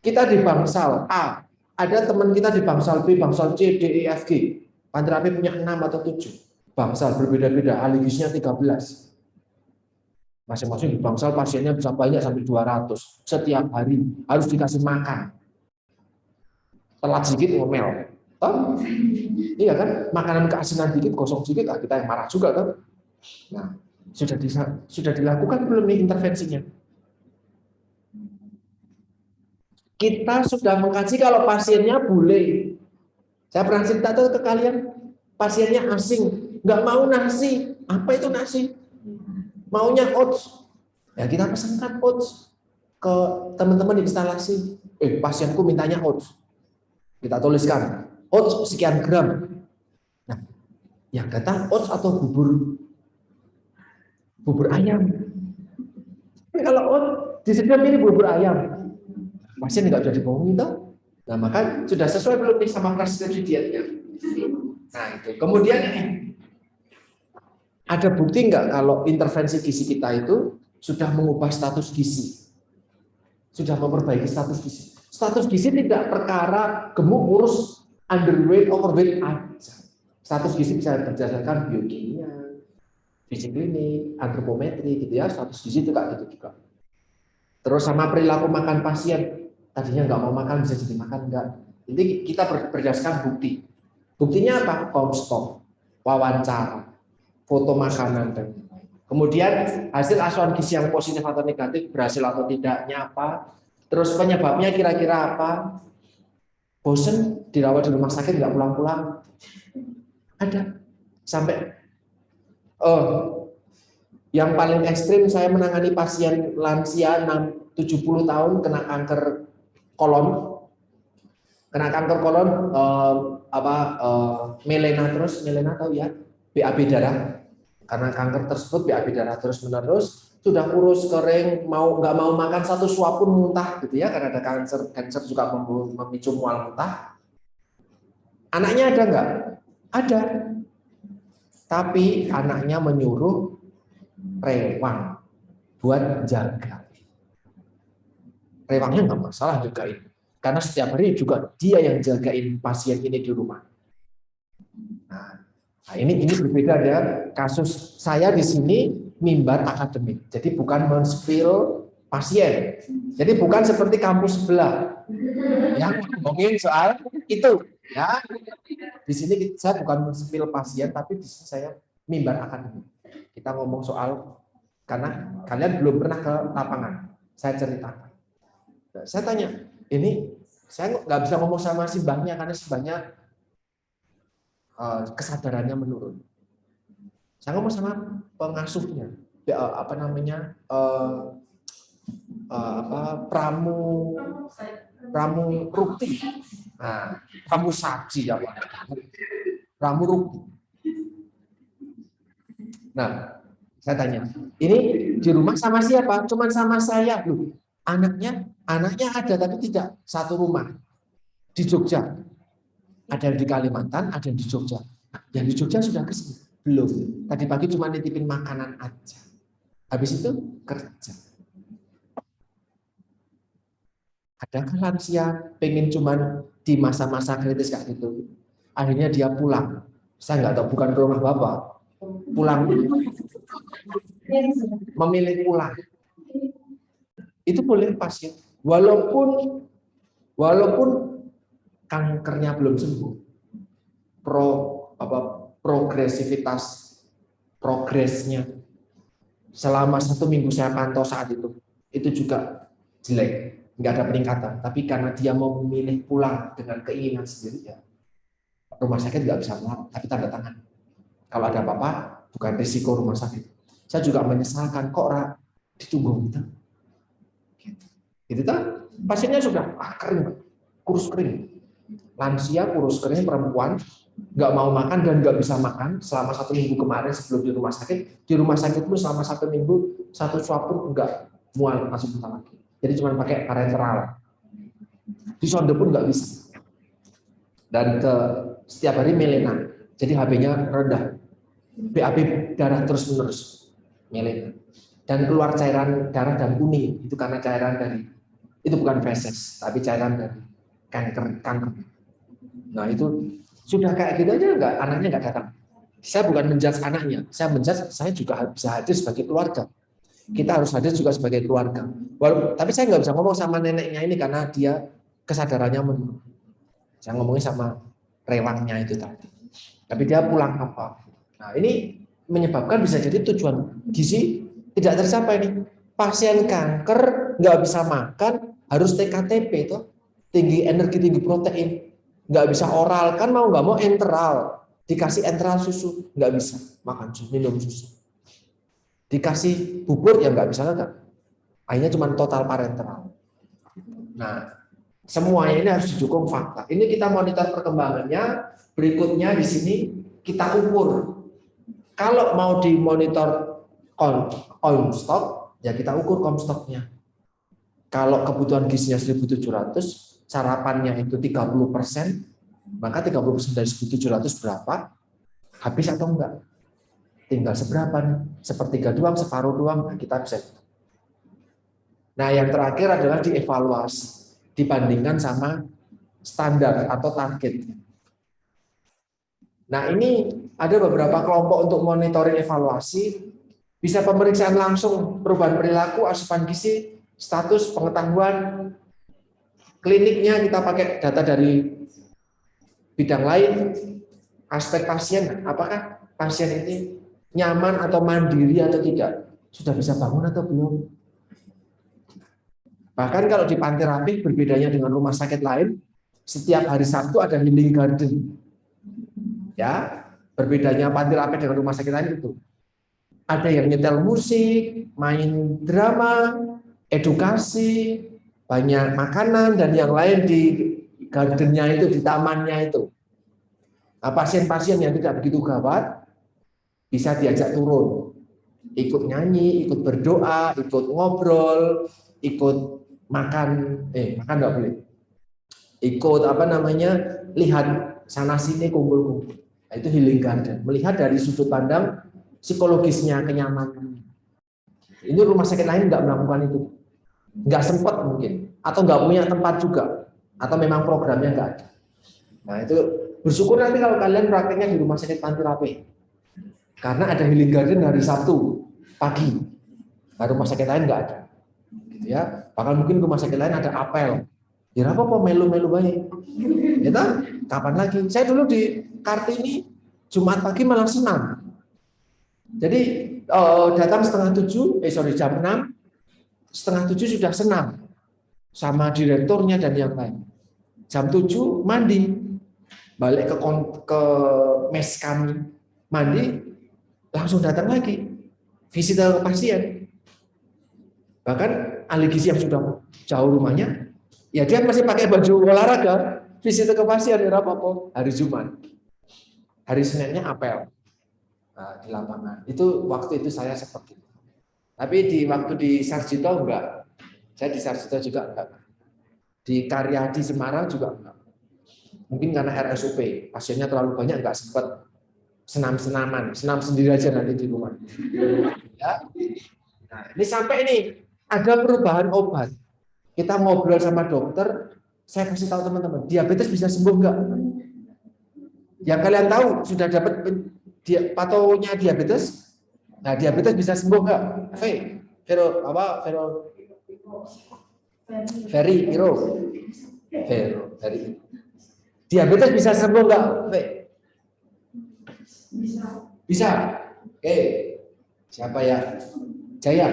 Kita di bangsal A, ada teman kita di bangsal B, bangsal C, D, E, F, G. Panterapi punya 6 atau 7. Bangsal berbeda-beda, aligisnya 13. Masing-masing di bangsal pasiennya bisa banyak sampai 200. Setiap hari harus dikasih makan. Telat sedikit ngomel. Oh, iya kan? Makanan keasinan dikit, gosong sedikit, kita yang marah juga kan? Nah, sudah dilakukan belum nih intervensinya? Kita sudah mengkaji kalau pasiennya bule. Saya pernah cerita tuh ke kalian, pasiennya asing, nggak mau nasi. Apa itu nasi? Maunya oats. Ya kita pesankan oats ke teman-teman di instalasi. Pasienku mintanya oats. Kita tuliskan oats sekian gram. Nah, yang datang oats atau bubur ayam. Kalau oats disediakan ini bubur ayam, pasien nggak jadi bohongin tuh. Nah, maka sudah sesuai belum nih sama preskripsi dietnya. Nah, itu. Kemudian ada bukti nggak kalau intervensi gizi kita itu sudah mengubah status gizi? Sudah memperbaiki status gizi. Status gizi tidak perkara gemuk, kurus, underweight, overweight aja. Status gizi bisa berdasarkan biokimia, fisik klinik, antropometri gitu ya. Status gizi itu kayak gitu juga. Terus sama perilaku makan pasien. Tadinya nggak mau makan bisa jadi makan enggak. Jadi kita berdasarkan bukti. Buktinya apa? Komstok, wawancara, foto makanan dan kemudian hasil asuhan gizi yang positif atau negatif berhasil atau tidaknya apa, terus penyebabnya kira-kira apa, bosen dirawat di rumah sakit nggak pulang-pulang, ada sampai yang paling ekstrim saya menangani pasien lansia 70 tahun kena kanker kolon, melena tahu ya, BAB darah. Karena kanker tersebut BAB darah terus-menerus, sudah kurus, kering, nggak mau makan satu suap pun muntah gitu ya, karena ada kanker juga memicu mual muntah. Anaknya ada nggak? Ada. Tapi anaknya menyuruh rewang buat jaga. Rewangnya nggak masalah jagain, karena setiap hari juga dia yang jagain pasien ini di rumah. Nah, ini berbeda ya kasus saya di sini mimbar akademik. Jadi bukan men-spill pasien. Jadi bukan seperti kampus sebelah yang ngomongin soal itu ya. Di sini saya bukan men-spill pasien, tapi di sini saya mimbar akademik. Kita ngomong soal karena kalian belum pernah ke lapangan. Saya ceritakan. Nah, saya tanya, ini saya nggak bisa ngomong sama si mbahnya karena si mbahnya kesadarannya menurun. Saya ngomong sama pengasuhnya, pramu rukti, pramu saksi ya Pak, pramu rukti. Nah, saya tanya, ini di rumah sama siapa? Cuman sama saya, loh. Anaknya ada tapi tidak satu rumah di Jogja. Ada yang di Kalimantan, ada yang di Jogja. Yang di Jogja sudah kesini? Belum. Tadi pagi cuma nitipin makanan aja. Habis itu kerja. Adakah lansia pengen cuman di masa-masa kritis kayak gitu? Akhirnya dia pulang. Saya nggak tahu, bukan ke rumah bapak. Pulang, memilih pulang. Itu boleh pasien. Walaupun kankernya belum sembuh, progresnya selama 1 minggu saya pantau saat itu juga jelek, nggak ada peningkatan. Tapi karena dia mau memilih pulang dengan keinginan sendiri, ya rumah sakit nggak bisa melarang, tapi tanda tangan. Kalau ada apa-apa, bukan risiko rumah sakit. Saya juga menyesalkan kok ditunggu gitu. Itu kan pasiennya sudah kering, kurus kering. Lansia, kurus kering, perempuan, nggak mau makan dan nggak bisa makan selama 1 minggu kemarin sebelum di rumah sakit. Di rumah sakit pun selama 1 minggu, satu swab pun nggak mual masuk kita lagi. Jadi cuma pakai parenteral. Di sonde pun nggak bisa. Dan setiap hari melena. Jadi HB-nya rendah. BAB darah terus-menerus. Melena. Dan keluar cairan darah dan kuning. Itu karena cairan dari, itu bukan feses, tapi cairan dari kanker. Nah itu sudah kayak gitu aja anaknya nggak datang. Saya bukan menjudge anaknya, saya juga bisa hadir sebagai keluarga. Kita harus hadir juga sebagai keluarga. Tapi saya nggak bisa ngomong sama neneknya ini karena dia kesadarannya menurun. Saya ngomongin sama rewangnya itu tadi. Tapi dia pulang apa? Nah ini menyebabkan bisa jadi tujuan gizi tidak tercapai nih. Pasien kanker nggak bisa makan, harus TKTP itu, tinggi energi, tinggi protein. Nggak bisa oral, kan mau nggak mau enteral. Dikasih enteral susu, nggak bisa makan susu, minum susu. Dikasih bubur, ya nggak bisa kan. Akhirnya cuma total parenteral. Nah, semuanya ini harus didukung fakta. Ini kita monitor perkembangannya. Berikutnya di sini kita ukur. Kalau mau dimonitor Comstock, ya kita ukur Comstocknya. Kalau kebutuhan gizinya 1.700, sarapannya itu 30%, maka 30% dari 1.700 berapa? Habis atau enggak? Tinggal seberapa nih? Sepertiga doang, separuh doang, nah kita bisa. Nah yang terakhir adalah dievaluasi. Dibandingkan sama standar atau target. Nah ini ada beberapa kelompok untuk monitoring evaluasi. Bisa pemeriksaan langsung perubahan perilaku, asupan gizi, status, pengetahuan, kliniknya kita pakai data dari bidang lain, aspek pasien, apakah pasien ini nyaman atau mandiri atau tidak, sudah bisa bangun atau belum. Bahkan kalau di Panti Rapih berbedanya dengan rumah sakit lain, setiap hari Sabtu ada healing garden. Ya, berbedanya Panti Rapih dengan rumah sakit lain itu. Ada yang nyetel musik, main drama, edukasi, banyak makanan dan yang lain di gardennya itu, di tamannya itu. Nah, pasien-pasien yang tidak begitu gawat bisa diajak turun, ikut nyanyi, ikut berdoa, ikut ngobrol, ikut makan nggak boleh, ikut lihat sana sini kumpul-kumpul. Nah, itu healing garden, melihat dari sudut pandang psikologisnya, kenyamanan. Ini rumah sakit lain nggak melakukan itu, nggak sempat mungkin, atau nggak punya tempat juga, atau memang programnya nggak ada. Nah itu bersyukur nanti kalau kalian prakteknya di rumah sakit Panti Rapih, karena ada healing garden hari Sabtu pagi. Nah, rumah sakit lain nggak ada, gitu ya. Bahkan mungkin rumah sakit lain ada apel. Ya apa melu-melu baik. Ya, kapan lagi? Saya dulu di Kartini Jumat pagi malah senam. Jadi datang jam 6, setengah 7 sudah senam sama direkturnya dan yang lain. Jam 7 mandi, balik ke mes kami, mandi, langsung datang lagi visit ke pasien. Bahkan ahli gizi yang sudah jauh rumahnya, ya dia masih pakai baju olahraga, visit ke pasien, ya apa-apa. Hari Jumat, hari Seninnya apel. di lapangan. Itu waktu itu saya seperti itu. Tapi waktu di Sarjito enggak. Saya di Sarjito juga enggak. Di Karyadi Semarang juga enggak. Mungkin karena RSUP, pasiennya terlalu banyak enggak sempat senam-senaman, senam sendiri aja nanti di rumah. Ya. Nah, ini sampai ini ada perubahan obat. Kita ngobrol sama dokter, saya kasih tahu teman-teman, diabetes bisa sembuh enggak? Yang kalian tahu sudah dapat patonya diabetes? Nah, diabetes bisa sembuh enggak? Ferry. Diabetes bisa sembuh enggak? Bisa. Oke. Siapa ya? Jaya.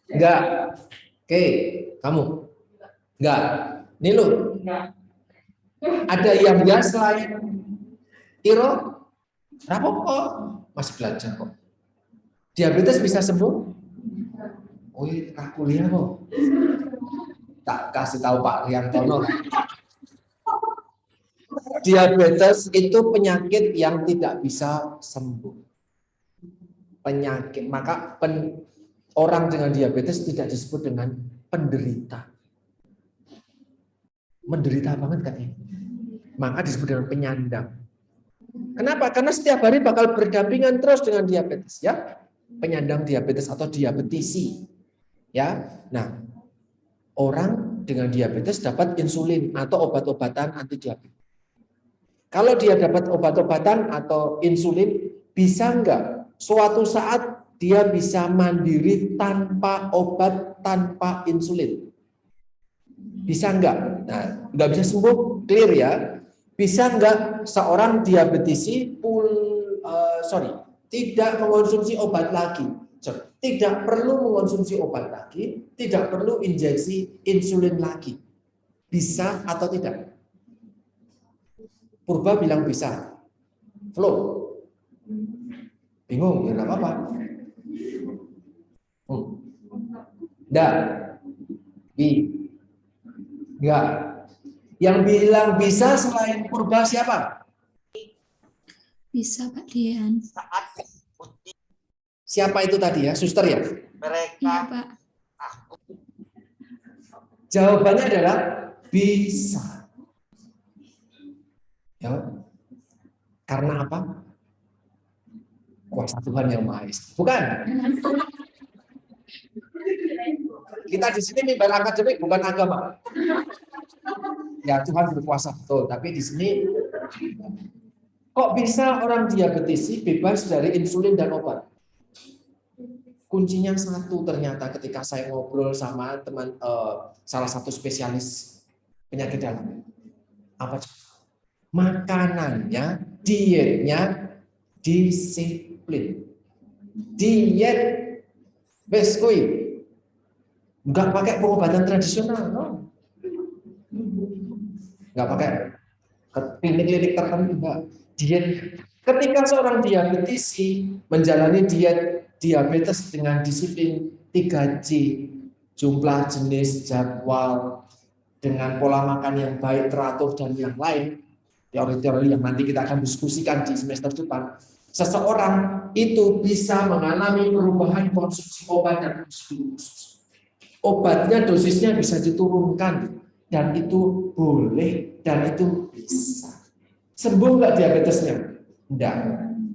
Enggak. Oke, kamu? Enggak. Nilu? Ada yang dia selain Iro? Rapopo? Masih belajar kok. Diabetes bisa sembuh? Oh, tak kuliah kok. Tak kasih tahu Pak Riantono. Diabetes itu penyakit yang tidak bisa sembuh. Penyakit, maka orang dengan diabetes tidak disebut dengan penderita. Menderita banget kan ini. Maka disebut dengan penyandang. Kenapa? Karena setiap hari bakal berdampingan terus dengan diabetes, ya. Penyandang diabetes atau diabetisi. Ya. Nah, orang dengan diabetes dapat insulin atau obat-obatan anti diabetes. Kalau dia dapat obat-obatan atau insulin, bisa enggak suatu saat dia bisa mandiri tanpa obat, tanpa insulin? Bisa enggak? Nah, enggak bisa sembuh, clear ya. Bisa enggak seorang diabetisi tidak mengonsumsi obat lagi? Tidak perlu mengonsumsi obat lagi, tidak perlu injeksi insulin lagi. Bisa atau tidak? Purba bilang bisa. Flo? Bingung, ya enggak apa-apa. Enggak. Enggak. Yang bilang bisa selain Purba siapa? Bisa Pak Dian. Siapa itu tadi ya? Suster ya? Mereka. Iya Pak. Jawabannya adalah bisa. Ya. Karena apa? Kuasa Tuhan yang Maha Esa. Bukan. Kita di sini mimbar akademik bukan agama. Ya Tuhan berkuasa betul, tapi di sini kok bisa orang diabetisi bebas dari insulin dan obat? Kuncinya satu ternyata ketika saya ngobrol sama teman salah satu spesialis penyakit dalam. Apa? Makanannya, dietnya disiplin. Diet beskui. Enggak pakai pengobatan tradisional, no. Enggak pakai klinik-klinik tertentu, enggak. Diet. Ketika seorang diabetisi menjalani diet diabetes dengan disiplin 3J, jumlah, jenis, jadwal, dengan pola makan yang baik, teratur, dan yang lain, teori-teori yang nanti kita akan diskusikan di semester depan, seseorang itu bisa mengalami perubahan konsumsi obat dan dosis. Obatnya, dosisnya bisa diturunkan, dan itu boleh, dan itu bisa. Sembuh nggak diabetesnya? Enggak.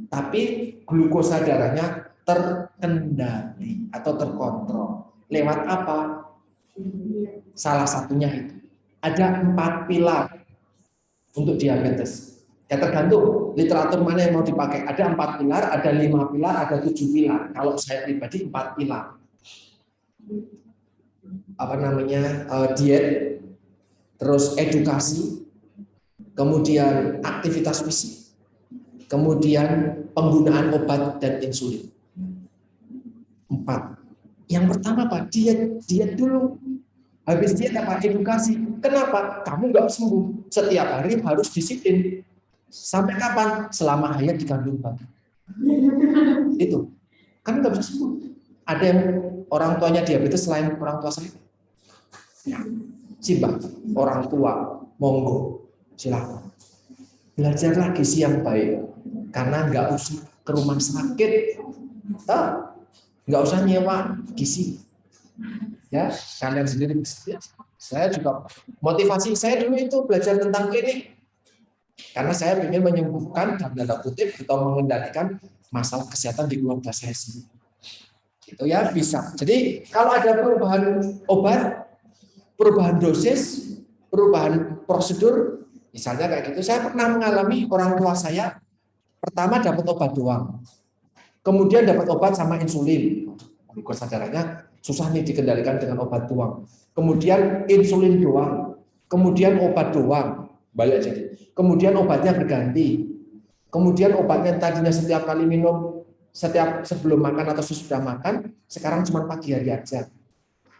Tapi glukosa darahnya terkendali atau terkontrol. Lewat apa? Salah satunya itu. Ada 4 pilar untuk diabetes. Ya tergantung literatur mana yang mau dipakai. Ada 4 pilar, ada 5 pilar, ada 7 pilar. Kalau saya pribadi 4 pilar. Apa namanya? Diet, terus edukasi, kemudian aktivitas fisik, kemudian penggunaan obat dan insulin. 4. Yang pertama Pak, diet dulu. Habis diet apa? Edukasi. Kenapa? Kamu nggak sembuh. Setiap hari harus disiplin. Sampai kapan? Selama hayat dikandung bayi. Itu. Kamu nggak bisa sembuh. Ada yang orang tuanya diabetes selain orang tua saya? Ya. Simbah, orang tua, monggo, silakan. belajarlah gizi yang baik. Karena nggak usah ke rumah sakit, nggak usah nyewa gizi. Ya, kalian sendiri. Saya juga motivasi saya dulu itu belajar tentang klinik. Karena saya ingin menyembuhkan dalam tanda kutip atau mengendalikan masalah kesehatan di keluarga saya sendiri. Itu ya bisa. Jadi kalau ada perubahan obat, perubahan dosis, perubahan prosedur, misalnya kayak gitu. Saya pernah mengalami orang tua saya pertama dapat obat doang, kemudian dapat obat sama insulin. Glukosa darahnya susah nih dikendalikan dengan obat doang. Kemudian insulin doang, kemudian obat doang, balik jadi. Kemudian obatnya berganti. Kemudian obatnya tadinya setiap kali minum, setiap sebelum makan atau sesudah makan, sekarang cuma pagi hari aja.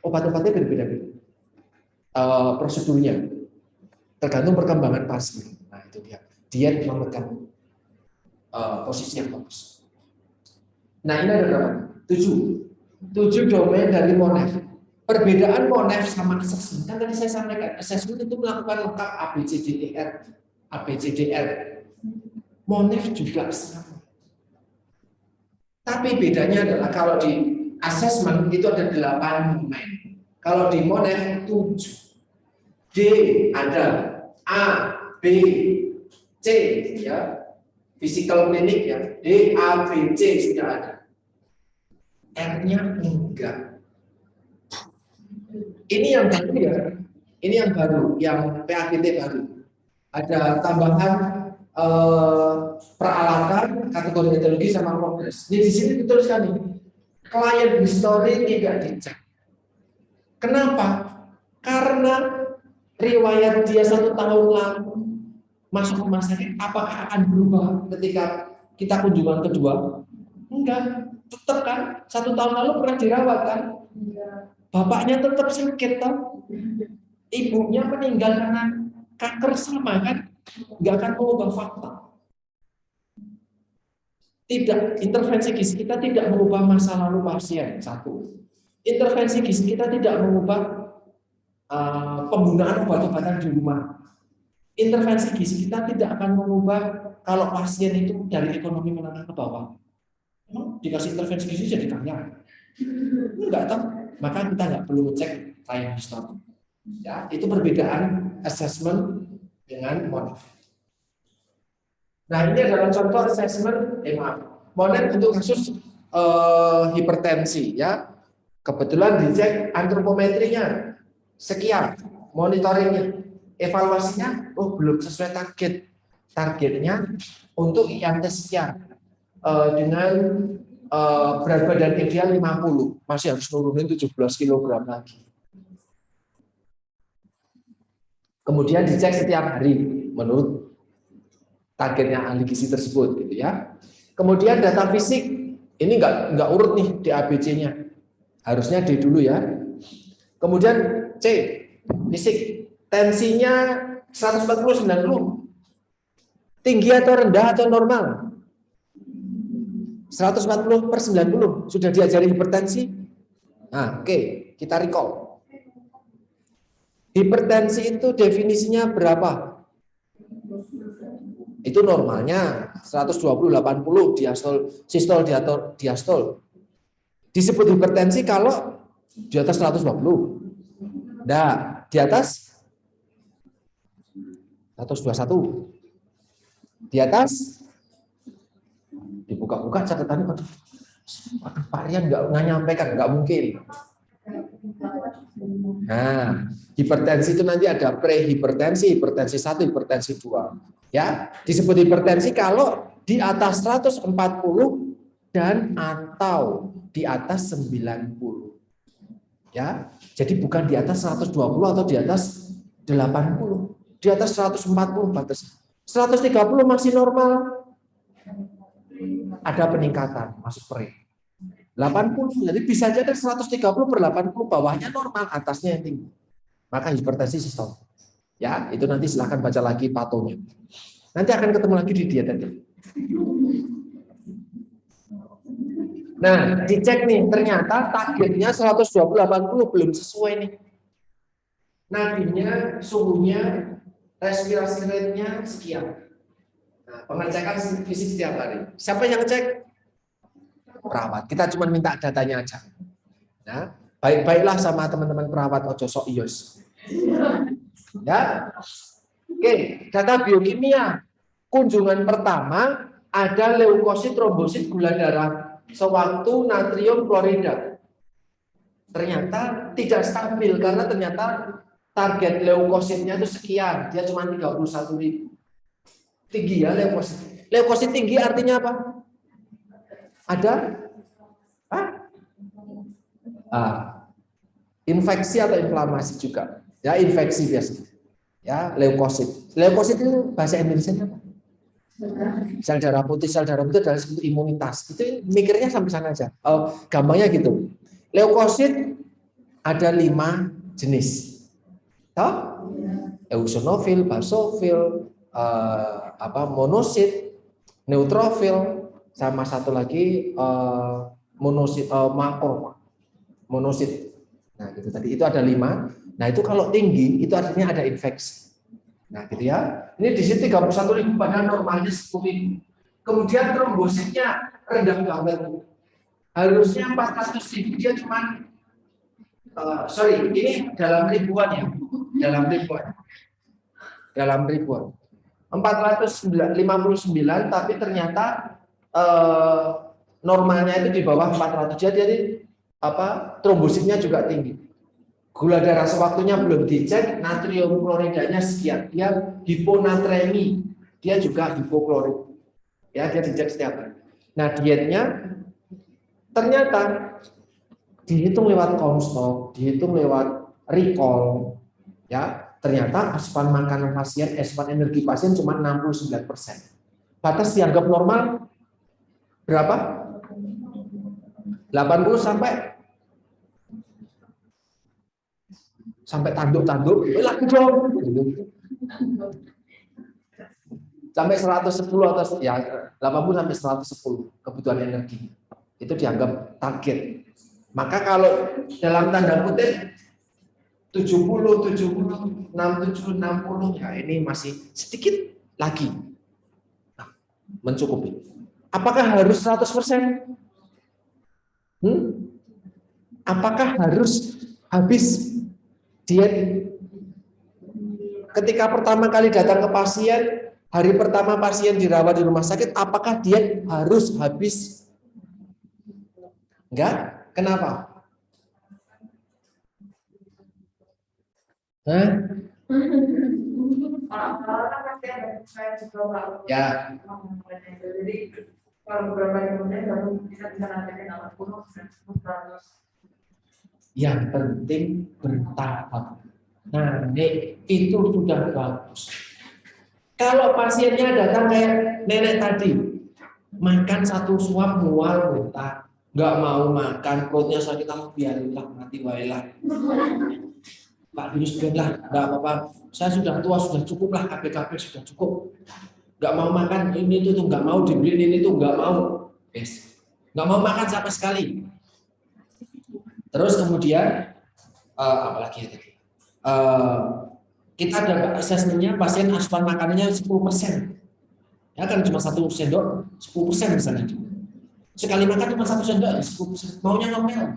Obat-obatnya berbeda-beda. Prosedurnya tergantung perkembangan pasien. Nah itu dia. Diet memegang posisi yang bagus. Nah ini ada berapa? 7 domain dari Monef. Perbedaan Monef sama assessment, kan tadi saya sampaikan assessment itu melakukan lengkap ABCDR. Monef juga sama. Tapi bedanya adalah kalau di assessment itu ada 8 domain. Kalau di Monef 7. D ada, A, B, C ya. Physical klinik ya, D, A, B, C sudah ada. R-nya enggak. Ini yang baru ya, ini yang baru, yang PAGT baru. Ada tambahan peralatan, kategori etiologi sama progres. Di sini dituliskan nih, client history tidak dicek. Kenapa? Karena riwayat dia 1 tahun lalu masuk rumah sakit, apakah akan berubah ketika kita kunjungan kedua? Enggak, tetap kan. 1 tahun lalu pernah dirawat kan? Bapaknya tetap sakit toh. Ibunya meninggal karena kanker sama kan? Enggak akan mengubah fakta. Tidak, intervensi gizi kita tidak mengubah masa lalu pasien. 1. Intervensi gizi kita tidak mengubah penggunaan obat-obatan di rumah. Intervensi gizi kita tidak akan mengubah kalau pasien itu dari ekonomi menengah ke bawah. Dikasih intervensi gizi jadi kaya. Enggak tahu. Maka kita nggak perlu cek client history. Ya, itu perbedaan assessment dengan Monef. Nah, ini adalah contoh assessment Monef untuk kasus hipertensi ya. Kebetulan dicek antropometrinya sekian, monitoringnya, evaluasinya, belum sesuai target. Targetnya untuk IAT sekian dengan berat badan ideal 50, masih harus nurunin 17 kg lagi. Kemudian dicek setiap hari menurut targetnya ahli gizi tersebut, gitu ya. Kemudian data fisik ini nggak urut nih di ABC-nya, harusnya D dulu ya. Kemudian C, fisik, tensinya 140/90, tinggi atau rendah atau normal? 140/90, sudah diajari hipertensi? Nah, oke, kita recall. Hipertensi itu definisinya berapa? Itu normalnya 120/80 diastol, sistol, diastol. Disebut hipertensi kalau di atas 120. Nah, di atas 121. Di atas dibuka-buka catatannya, waduh Pak Rian nggak nyampaikan, nggak mungkin. Nah, hipertensi itu nanti ada prehipertensi, hipertensi 1, hipertensi 2. Ya, disebut hipertensi kalau di atas 140 dan atau di atas 90. Ya, jadi bukan di atas 120 atau di atas 80. Di atas 140 batas. 130 masih normal. Ada peningkatan masuk pre. 80, jadi bisa jadi 130/80, bawahnya normal, atasnya yang tinggi. Maka hipertensi sistol. Ya, itu nanti silahkan baca lagi patonya. Nanti akan ketemu lagi di diet tadi. Nah, dicek nih, ternyata targetnya 120/80 belum sesuai nih. Nadinya, suhunya, respirasi rate-nya sekian. Nah, pengecekan fisik setiap hari. Siapa yang ngecek? Perawat. Kita cuma minta datanya aja. Ya, baik-baiklah sama teman-teman perawat, ojo sok ios. Ya. Oke, data biokimia. Kunjungan pertama ada leukosit, trombosit, gula darah sewaktu natrium klorida. Ternyata tidak stabil karena ternyata target leukositnya itu sekian, dia cuma 31.000. Tinggi ya leukosit. Leukosit tinggi artinya apa? Ada infeksi atau inflamasi juga. Ya, infeksi biasanya. Ya, leukosit. Leukosit itu bahasa Indonesianya apa? Sel darah putih adalah sebuah imunitas. Itu mikirnya sampai sana aja. Gampangnya gitu. Leukosit ada 5 jenis. Tahu? Eosinofil, basofil, monosit, neutrofil, sama satu lagi monosit, monosit. Nah, gitu tadi itu ada 5. Nah, itu kalau tinggi itu artinya ada infeksi. Nah, gitu ya. Ini di sini 31.000 padahal normalnya 10.000. Kemudian trombositnya rendah banget. Harusnya 400.000, dia cuma ini dalam ribuan ya. Dalam ribuan. 459 tapi ternyata normalnya itu di bawah 400. Jadi trombositnya juga tinggi. Gula darah sewaktunya belum dicek, natrium kloridanya sekian. Dia hiponatremi, dia juga hipoklorid. Ya, dia dicek setiap hari. Nah, dietnya ternyata dihitung lewat Comstock, dihitung lewat recall. Ya, ternyata asupan makanan pasien, asupan energi pasien cuma 69%. Batas dianggap normal berapa? 80 sampai tanduk-tanduk, lagi dong. Sampai 110 atau ya 80 sampai 110 kebutuhan energi. Itu dianggap target. Maka kalau dalam tanda kutip 70, 67, 60 ya ini masih sedikit lagi. Nah, mencukupi. Apakah harus 100%? Apakah harus habis diet? Ketika pertama kali datang ke pasien, hari pertama pasien dirawat di rumah sakit, apakah diet harus habis? Enggak? Kenapa? Ya. Jadi kalau beberapa yang kemudian baru bisa nantikan alat kuno. Yang penting bertahap. Nah, itu sudah bagus. Kalau pasiennya datang kayak nenek tadi, makan satu suap mual muntah, nggak mau makan, perutnya sakit, biarinlah mati wailah. Pak Yunus bilang nggak apa-apa, saya sudah tua, sudah cukup lah, KPKP sudah cukup. Nggak mau makan ini itu tuh, nggak mau dibeliin ini tuh, nggak mau, nggak mau makan sama sekali. Terus kemudian apalagi tadi? Kita ada asesmennya pasien asupan makanannya 10%. Ya kan cuma 1 sendok 10% misalnya. Sekali makan cuma 1 sendok 10%. Maunya ngomel.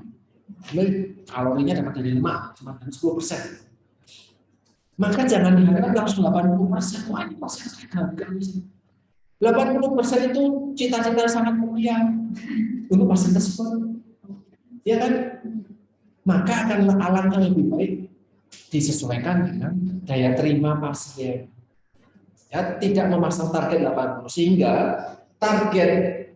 Kalorinya dapat dari 5, cuma dari 10%. Maka jangan diharap langsung 80%. Wah, ini pasien saya gagal. 80% itu cita-cita sangat mulia untuk pasien tersebut. Ya kan? Maka akan alangkah lebih baik disesuaikan dengan daya terima pasien. Ya, tidak memasang target 80 sehingga target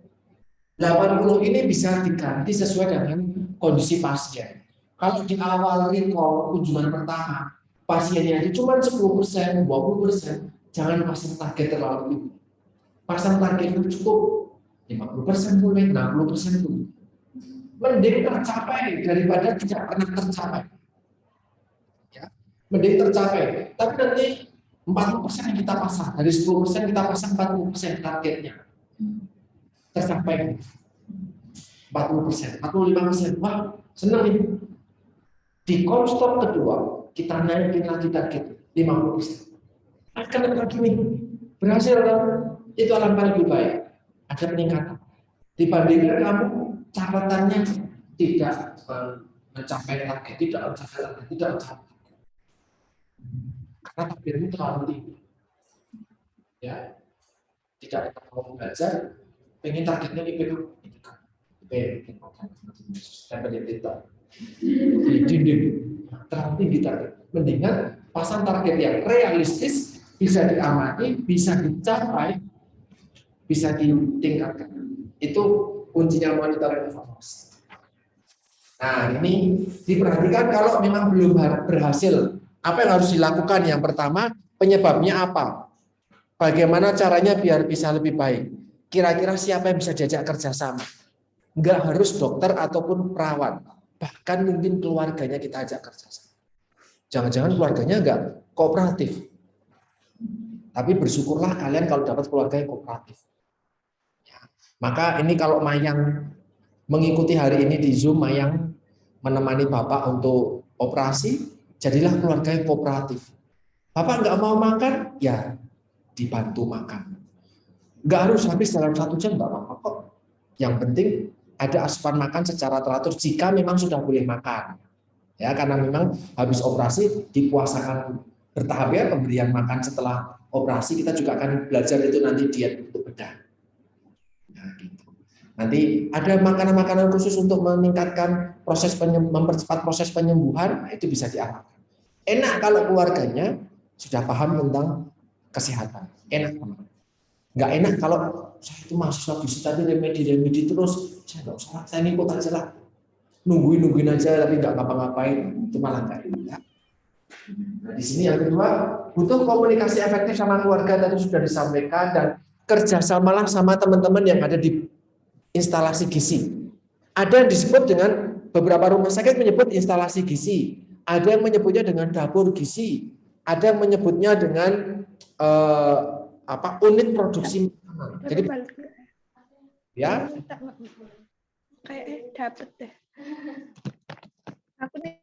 80 ini bisa diganti sesuai dengan kondisi pasien. Kalau di awal recall kunjungan pertama pasiennya itu cuma 10%, 20%, jangan pasang target terlalu tinggi. Pasang target itu cukup 50% boleh, 60% boleh. Mending tercapai daripada tidak pernah tercapai. Ya, mending tercapai. Tapi nanti 40% yang kita pasang, dari 10% kita pasang 40% targetnya. Tercapai 40%, 45%. Wah, senang ini. Di Comstock kedua, kita naikin lagi target 50%. Akan lagi nih, berhasil kan? Itu alangkah lebih baik. Ada peningkatan. Dibandingkan kamu catatannya tidak mencapai target, tidak mencapai target, tidak mencapai. Karena takdirnya terlalu tinggi. Ya, tidak mau belajar, pengen targetnya IPK, di dinding terlalu tinggi target. Mendingan pasang target yang realistis, bisa diamati, bisa dicapai, bisa ditingkatkan. Itu kuncinya monitoring evaluasi. Nah, ini diperhatikan kalau memang belum berhasil, apa yang harus dilakukan? Yang pertama, penyebabnya apa? Bagaimana caranya biar bisa lebih baik? Kira-kira siapa yang bisa diajak kerjasama? Enggak harus dokter ataupun perawat, bahkan mungkin keluarganya kita ajak kerjasama. Jangan-jangan keluarganya enggak kooperatif. Tapi bersyukurlah kalian kalau dapat keluarga yang kooperatif. Ya. Maka ini kalau Mayang mengikuti hari ini di Zoom, Mayang menemani Bapak untuk operasi, jadilah keluarga yang kooperatif. Bapak enggak mau makan, ya dibantu makan. Enggak harus habis dalam 1 jam, enggak apa-apa kok. Yang penting ada asupan makan secara teratur jika memang sudah boleh makan. Ya, karena memang habis operasi dipuasakan bertahap ya pemberian makan setelah operasi. Kita juga akan belajar itu nanti diet untuk bedah. Nah, gitu. Nanti ada makanan-makanan khusus untuk meningkatkan mempercepat proses penyembuhan, itu bisa diarahkan. Enak kalau keluarganya sudah paham tentang kesehatan. Enak banget. Nggak enak kalau saya itu mahasiswa gizi tapi remedi terus, saya nggak usah, saya ngikut aja lah. Nungguin aja tapi nggak ngapa-ngapain, itu malah nggak enak. Ya. Nah, di sini yang kedua, butuh komunikasi efektif sama keluarga, tadi sudah disampaikan, dan kerjasamalah sama teman-teman yang ada di instalasi gizi. Ada yang disebut dengan, beberapa rumah sakit menyebut instalasi gizi, ada yang menyebutnya dengan dapur gizi, ada yang menyebutnya dengan unit produksi makanan. Jadi ya kayak dapet deh. Aku nih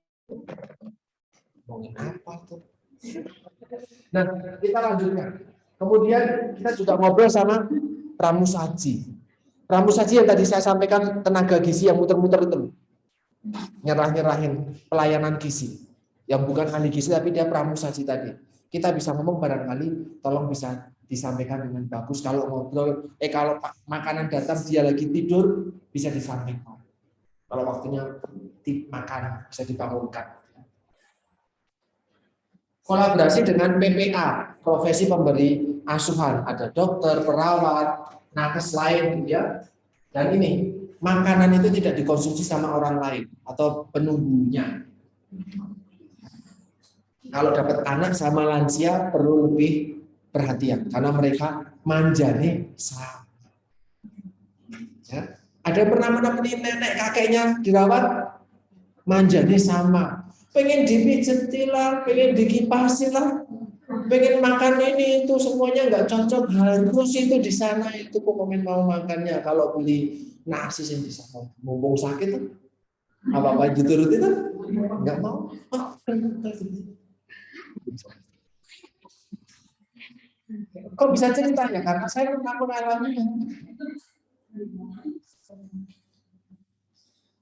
ngomongin apa tuh? Nah, kita lanjutkan. Kemudian kita juga ngobrol sama pramusaji. Pramusaji yang tadi saya sampaikan, tenaga gizi yang muter-muter itu, nyerahin pelayanan gizi, yang bukan ahli gizi tapi dia pramusaji tadi. Kita bisa ngomong barangkali, tolong bisa disampaikan dengan bagus. Kalau ngobrol, kalau makanan datang dia lagi tidur, bisa disampaikan. Kalau waktunya makan, bisa dibangunkan. Kolaborasi dengan PPA, profesi pemberi asuhan, ada dokter, perawat, nakes lain, ya. Dan ini makanan itu tidak dikonsumsi sama orang lain atau penunggunya. Kalau dapat anak sama lansia perlu lebih perhatian karena mereka manjane sama. Ya. Ada yang pernah menemani nenek kakeknya dirawat, manjane sama. Pengen dipijeti lah, pengen dikipasi lah, pengen makan ini itu semuanya nggak cocok, harus itu di sana itu pokoknya mau makannya. Kalau beli nasi sih bisa mumpung sakit tuh, apa diturutin tuh nggak mau. Kok bisa cerita ya? Karena saya pernah mengalaminya.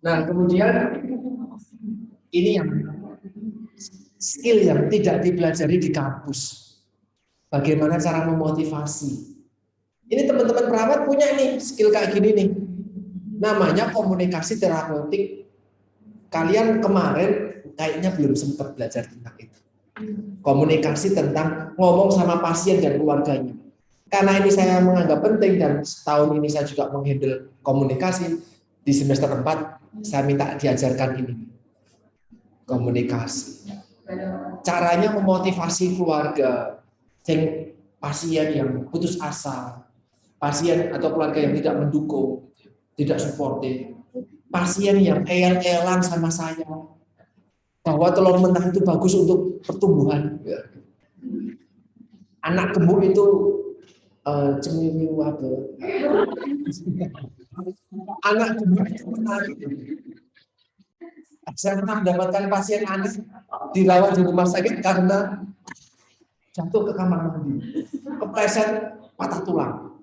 Nah, kemudian ini yang skill yang tidak dipelajari di kampus. Bagaimana cara memotivasi? Ini teman-teman perawat punya nih skill kayak gini nih. Namanya komunikasi terapeutik. Kalian kemarin kayaknya belum sempat belajar tentang itu. Komunikasi tentang ngomong sama pasien dan keluarganya. Karena ini saya menganggap penting dan tahun ini saya juga menghandle komunikasi. Di semester 4 saya minta diajarkan ini. Komunikasi. Caranya memotivasi keluarga, pasien yang putus asa, pasien atau keluarga yang tidak mendukung, tidak suportif, pasien yang el-elan sama saya, bahwa telur mentah itu bagus untuk pertumbuhan. Anak gemuk itu cemimiu apa? Anak gemuk itu menarik. Saya pernah mendapatkan pasien anak dirawat di rumah sakit karena jatuh ke kamar mandi, kepleset patah tulang.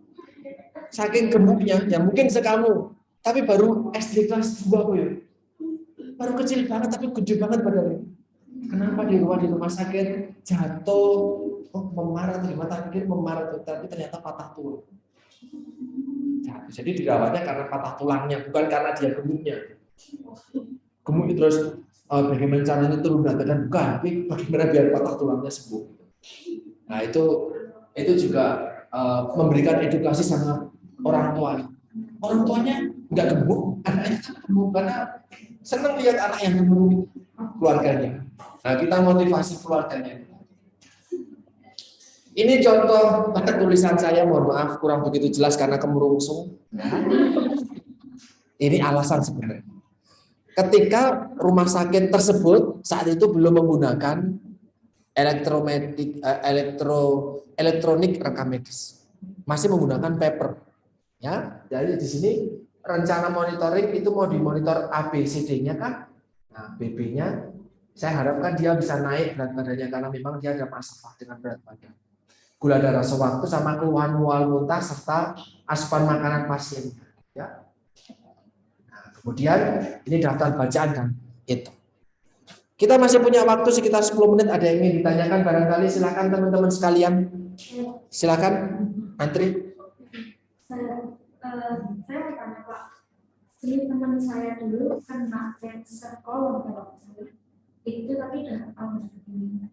saking gemuknya, ya mungkin sekamu, tapi baru SD kelas 2 kok ya. Baru kecil banget tapi gede banget badannya. Kenapa di rumah sakit jatuh, memar atau gimana? Mungkin memar tapi ternyata patah tulang. Jadi dirawatnya karena patah tulangnya, bukan karena dia gemuknya. Gemuk terus bagaimana caranya turun berat badan, bukan, tapi bagaimana biar patah tulangnya sembuh. Nah itu juga memberikan edukasi sama orang tua. Orang tuanya nggak gemuk, anaknya gemuk karena senang lihat anak yang gemuk keluarganya. Nah kita motivasi keluarganya. Ini contoh tulisan saya, mohon maaf kurang begitu jelas karena kemerungsung. Nah, ini alasan sebenarnya. Ketika rumah sakit tersebut saat itu belum menggunakan elektronik rekam medis, masih menggunakan paper. Ya, jadi di sini rencana monitoring itu mau dimonitor ABCD-nya kan? Nah, BB-nya saya harapkan dia bisa naik berat badannya karena memang dia ada masalah dengan berat badan. Gula darah sewaktu sama keluhan mual muntah serta asupan makanan pasien. Ya. Nah, kemudian ini daftar bacaan kan itu. Kita masih punya waktu sekitar 10 menit. Ada yang ingin ditanyakan barangkali, silakan teman-teman sekalian. Silakan antri. Saya bertanya Pak, ini teman saya dulu kena cancer kolon kalau saya itu tapi udah tahun segini.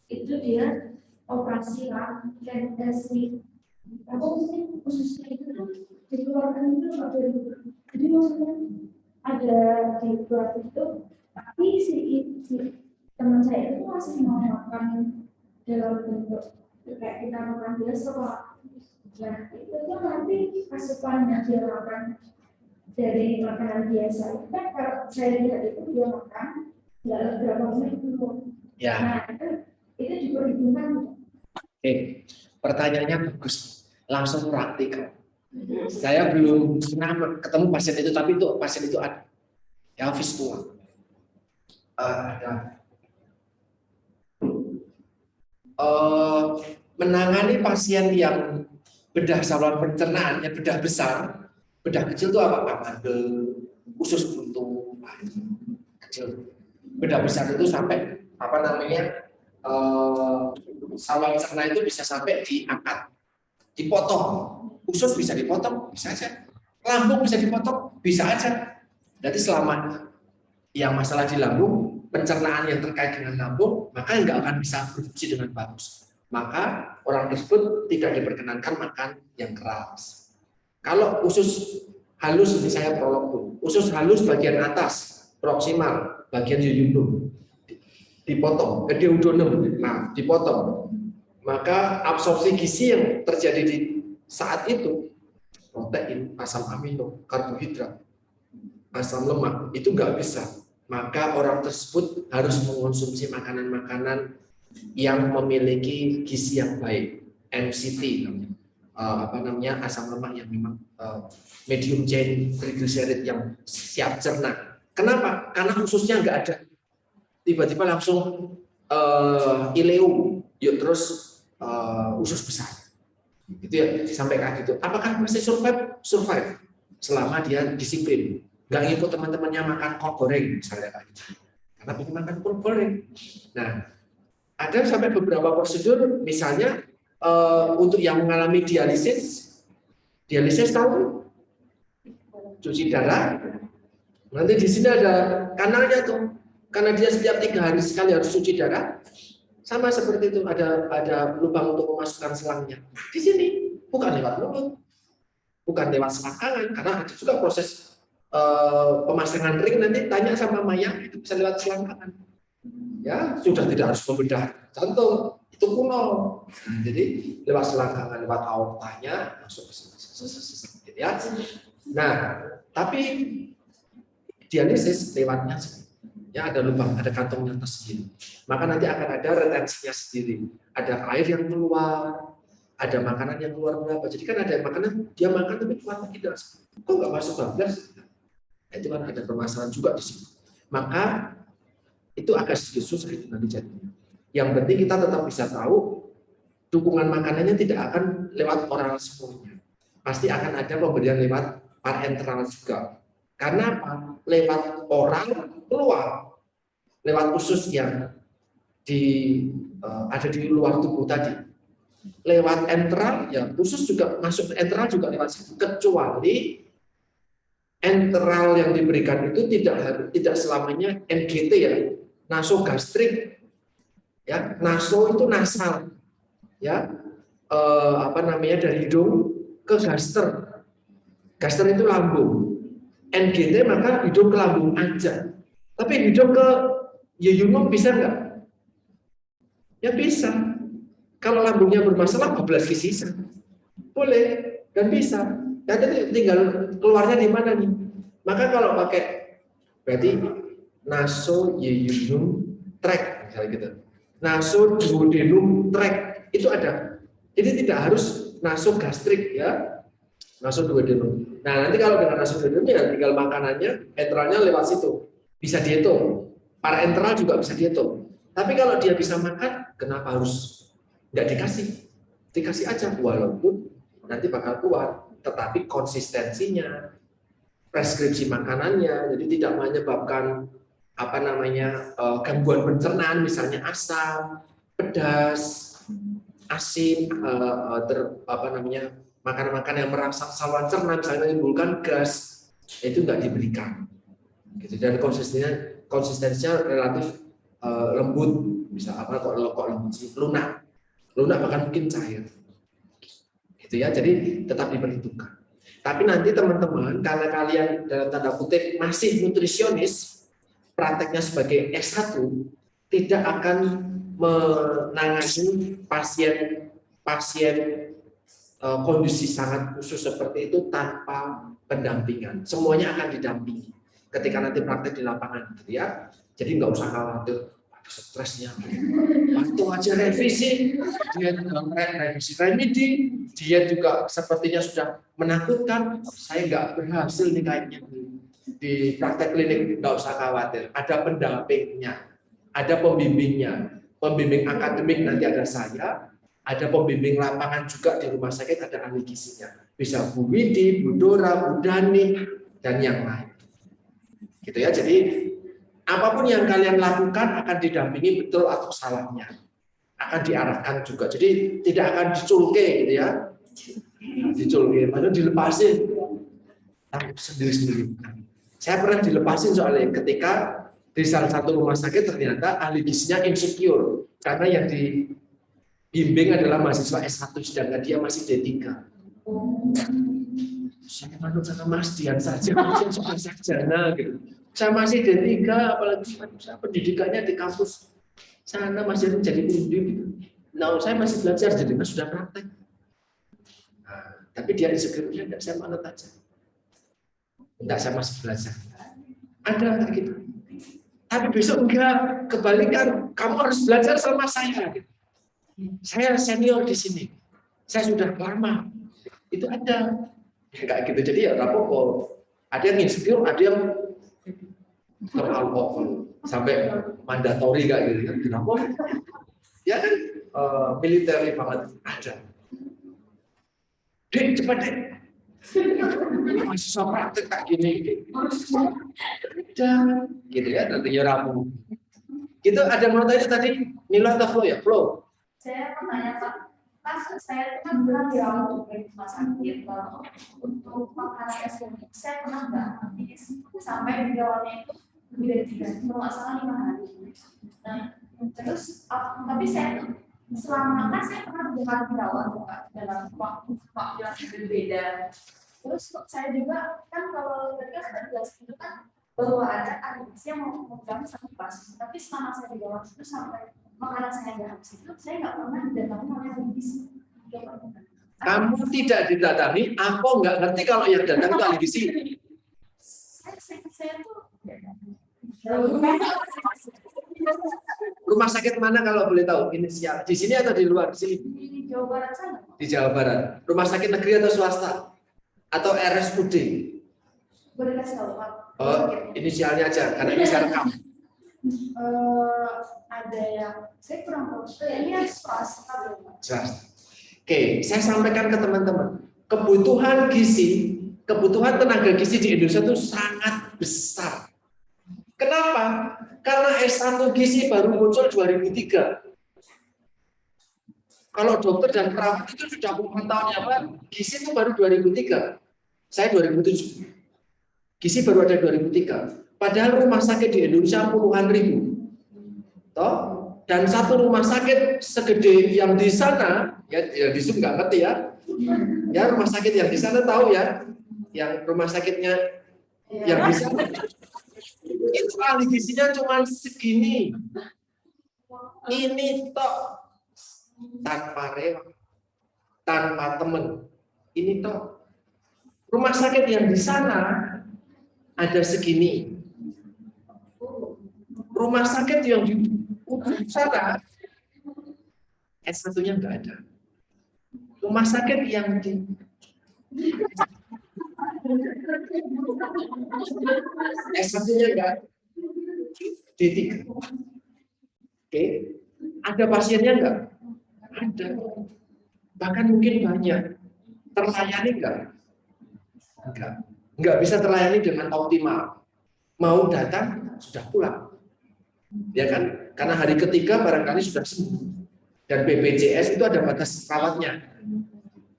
Itu dia operasi kan, kasih apa sih khususnya itu dikeluarkan itu nggak dari, jadi maksudnya ada dibuat itu, tapi si teman saya itu masih mau makan dalam bentuk kayak kita makan biasa Pak. Nah itu tuh nanti asupan yang dia makan dari makanan biasa itu kan kalau saya lihat itu dia makan nggak berapa menit dulu. Ya. Nah itu diperhitungkan. Oke, pertanyaannya bagus, langsung praktikal. Saya belum pernah ketemu pasien itu, tapi itu pasien itu ada, ya fistula. Menangani pasien yang bedah saluran pencernaan, yang bedah besar, bedah kecil itu apa? Amandel, usus buntu, kecil. Bedah besar itu sampai apa namanya? Saluran cerna itu bisa sampai diangkat, dipotong, usus bisa dipotong, bisa aja, lambung bisa dipotong, bisa aja. Jadi selama yang masalah di lambung, pencernaan yang terkait dengan lambung, maka nggak akan bisa berfungsi dengan bagus. Maka orang tersebut tidak diperkenankan makan yang keras. Kalau usus halus, ini saya prolog dulu. Usus halus bagian atas, proksimal, bagian yuyunum, dipotong, duodenum, nah dipotong, maka absorpsi gizi yang terjadi di saat itu, protein, asam amino, karbohidrat, asam lemak itu nggak bisa. Maka orang tersebut harus mengonsumsi makanan-makanan yang memiliki gizi yang baik, MCT namanya, asam lemak yang memang medium chain triglycerid yang siap cerna. Kenapa? Karena ususnya nggak ada. Tiba-tiba langsung ileum, yuk terus usus besar. Itu ya disampaikan gitu. Apakah masih survive? Survive selama dia disiplin, nggak ngikut teman-temannya makan kol goreng misalnya kayak gitu. Karena pengen makan kol goreng. Nah, ada sampai beberapa prosedur, misalnya untuk yang mengalami dialisis tahu? Cuci darah. Nanti di sini ada kanalnya tuh. Karena dia setiap 3 hari sekali harus cuci darah, sama seperti itu ada lubang untuk memasukkan selangnya. Di sini bukan lewat mulut, bukan lewat selangkangan, karena ada juga proses pemasangan ring. Nanti tanya sama Maya, itu bisa lewat selangkangan. Ya sudah tidak harus membedah jantung, itu kuno. Nah, jadi lewat selangkangan, lewat aortanya masuk ke sini. Ya. Nah, tapi dialisis lewatnya ya ada lubang, ada kantongnya tersendiri. Maka nanti akan ada retensinya sendiri. Ada air yang keluar, ada makanan yang keluar berapa. Jadi kan ada makanan dia makan tapi keluar tidak. Kok nggak masuk bablas? Itu kan ada permasalahan juga di sini. Maka itu agak sedikit susah itu nanti jadinya. Yang penting kita tetap bisa tahu dukungan makanannya tidak akan lewat oral semuanya. pasti akan ada pemberian lewat parenteral juga. Karena apa? Lewat oral keluar, lewat usus yang ada di luar tubuh tadi. Lewat enteral, ya usus juga masuk ke enteral juga lewat situ. Kecuali enteral yang diberikan itu tidak selamanya NGT ya, nasogastrik. Ya, naso itu nasal. Ya, dari hidung ke gaster. Gaster itu lambung. NGT maka hidung ke lambung aja. Tapi hidung ke yuyunum bisa nggak? Ya bisa. Kalau lambungnya bermasalah, bablas ke sisa. Boleh dan bisa. Ya, jadi tinggal keluarnya di mana nih? Maka kalau pakai berarti nasoyeyunum tract misalnya gitu. Nasoduodenum tract itu ada. Jadi tidak harus nasogastrik ya. Nasoduodenum. Nah, nanti kalau dengan nasoduodenum ya tinggal makanannya, enteralnya lewat situ. Bisa dihitung. Parenteral juga bisa dihitung. Tapi kalau dia bisa makan, kenapa harus nggak dikasih? Dikasih aja, walaupun nanti bakal keluar. Tetapi konsistensinya, preskripsi makanannya, jadi tidak menyebabkan gangguan pencernaan, misalnya asam, pedas, asin, makanan-makanan yang merangsang saluran cerna, misalnya menimbulkan gas, itu nggak diberikan. Gitu. Dan konsistensinya relatif lembut, bisa kok lembut sih, lunak bahkan mungkin cair, gitu ya. Jadi tetap diperhitungkan. Tapi nanti teman-teman, karena kalian dalam tanda kutip masih nutrisionis, prakteknya sebagai S1 tidak akan menangani pasien kondisi sangat khusus seperti itu tanpa pendampingan. Semuanya akan didampingi ketika nanti praktek di lapangan, gitu ya. Jadi nggak usah khawatir stresnya. Waktu aja revisi, dia juga revisi remedi, dia juga sepertinya sudah menakutkan. Saya nggak berhasil nih kayaknya di praktek klinik, nggak usah khawatir. Ada pendampingnya, ada pembimbingnya, pembimbing akademik nanti ada saya, ada pembimbing lapangan juga di rumah sakit, ada ahli gizinya. Bisa Bu Widi, Bu Dora, Bu Dani, dan yang lain. Gitu ya. Jadi apapun yang kalian lakukan akan didampingi betul atau salahnya, akan diarahkan juga. Jadi tidak akan diculke, gitu ya. Diculke, maksudnya dilepasin sendiri-sendiri. Saya pernah dilepasin soalnya ketika di salah satu rumah sakit ternyata ahli gizinya insecure karena yang dibimbing adalah mahasiswa S1 sedangkan dia masih D3. Saya manut sama Mas Dian saja, sudah sarjana gitu. Saya masih D3, apalagi saya pendidikannya di kampus sana masih jadi pembimbing gitu. Nah, saya masih belajar, jadi Mas sudah praktek. Nah, tapi dia insecure-nya enggak, saya manut aja. Enggak, saya masih belajar. Ada kayak gitu. Tapi besok enggak, kebalikan, kamu harus belajar sama saya. Gitu. Saya senior di sini, saya sudah lama. Itu ada. Kayak gitu, jadi ya rapopo. Ada yang insecure, ada yang terlalu sampai mandatori kayak gitu kan. Kenapa? Ya kan militer banget ada. Dek, cepat dek. Mahasiswa praktek tak gini. Dan gitu ya, tentunya ramu. Gitu ada mau tanya tadi nilai atau flow ya? Flow. Saya mau tanya Pak, pas saya kan pernah dirawat di rumah sakit, untuk makanan SPM saya pernah nggak sampai dirawatnya itu lebih dari 3 kalau nggak salah 5 hari. Nah, terus tapi saya selama kan saya pernah berjalan dirawat dalam waktu yang berbeda. Terus saya juga kan kalau mereka sudah jelas itu kan bahwa ada ahli yang mau memegang satu pasien, tapi selama saya dirawat itu sampai makanan saya nggak habis itu saya nggak pernah didatangi oleh ahli gizi. Kamu tidak didatangi, aku nggak ngerti kalau yang datang itu ahli gizi. Saya tuh Rumah sakit mana kalau boleh tahu? Inisial di sini atau di luar? Di sini. di Jawa Barat sana. Di Jawa Barat. Rumah sakit negeri atau swasta? Atau RSUD? Boleh kasih tahu Pak? Oh, inisialnya aja, karena ini saya rekam. Ada yang saya kurang tahu. Ini swasta. Swasta. Oke, saya sampaikan ke teman-teman. kebutuhan gizi, kebutuhan tenaga gizi di Indonesia itu sangat besar. Kenapa? Karena S1 gizi baru muncul 2003. Kalau dokter dan perawat itu sudah puluhan tahun yang lalu. Gizi itu baru 2003. Saya 2007. Gizi baru ada 2003. Padahal rumah sakit di Indonesia puluhan ribu. Toh? Dan satu rumah sakit segede yang di sana, ya di Zoom nggak ngerti ya. Ya rumah sakit yang di sana tahu ya. Yang rumah sakitnya yang di sana itu ahli gizinya cuma segini. Ini toh tanpa rewang, tanpa teman. Ini toh rumah sakit yang di sana ada segini. Rumah sakit yang di sana S1-nya enggak ada. Rumah sakit yang di S1-nya enggak D3. Oke. Ada pasiennya enggak? Ada. Bahkan mungkin banyak. Terlayani enggak? Enggak. Enggak bisa terlayani dengan optimal. Mau datang sudah pulang. Ya kan? Karena hari ketiga barangkali sudah sembuh. Dan BPJS itu ada batas rawatnya.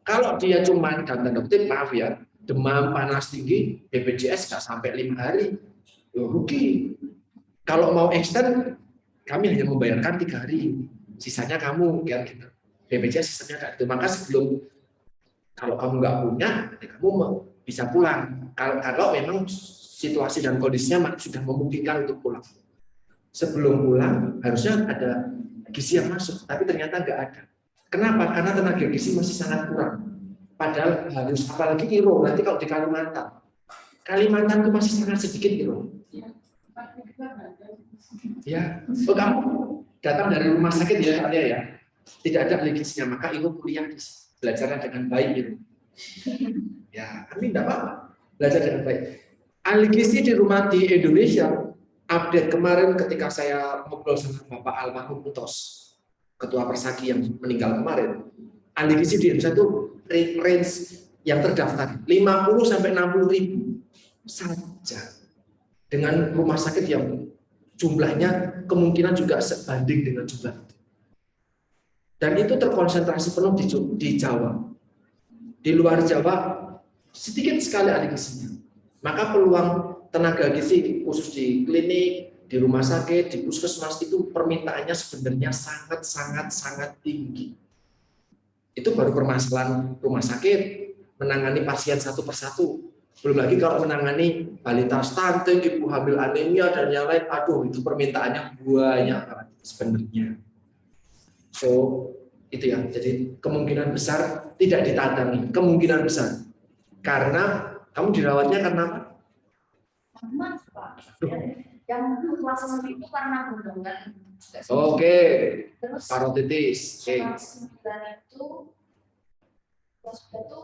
Kalau dia cuma dalam tanda kutip, maaf ya, demam panas tinggi, BPJS nggak sampai 5 hari, rugi. Kalau mau extend, kami hanya membayarkan 3 hari, sisanya kamu, ya gitu. BPJS sistemnya kayak itu. Maka sebelum, kalau kamu nggak punya, nanti kamu bisa pulang. Kalau memang situasi dan kondisinya sudah memungkinkan untuk pulang. Sebelum pulang, harusnya ada gizi yang masuk, tapi ternyata nggak ada. Kenapa? Karena tenaga gizi masih sangat kurang. Padahal harus, apalagi Iro, nanti kalau di Kalimantan itu masih sangat sedikit Iro. Ya, kamu datang dari rumah sakit ya, saya ya, tidak ada ahli gizinya, maka Iro kuliah belajarnya dengan baik Iro. Ya, kami tidak apa-apa, belajar dengan baik. Ahli gizi di rumah di Indonesia, update kemarin ketika saya ngobrol sama Bapak almarhum Utos, Ketua Persaki yang meninggal kemarin, ahli gizi di Indonesia itu range yang terdaftar 50 sampai 60 ribu saja, dengan rumah sakit yang jumlahnya kemungkinan juga sebanding dengan jumlah itu. Dan itu terkonsentrasi penuh di Jawa. Di luar Jawa sedikit sekali ahli gizinya. Maka peluang tenaga gizi khusus di klinik, di rumah sakit, di puskesmas itu permintaannya sebenarnya sangat tinggi. Itu baru permasalahan rumah sakit, menangani pasien satu persatu. Belum lagi kalau menangani balita stunting, ibu hamil anemia dan yang lain, aduh itu permintaannya banyak banget sebenarnya. So itu ya, jadi kemungkinan besar tidak ditandangi, kemungkinan besar. Karena kamu dirawatnya karena apa? Yang kelas itu karena gunungan. Oke. Terus Parotitis. Oke. kelas 9 itu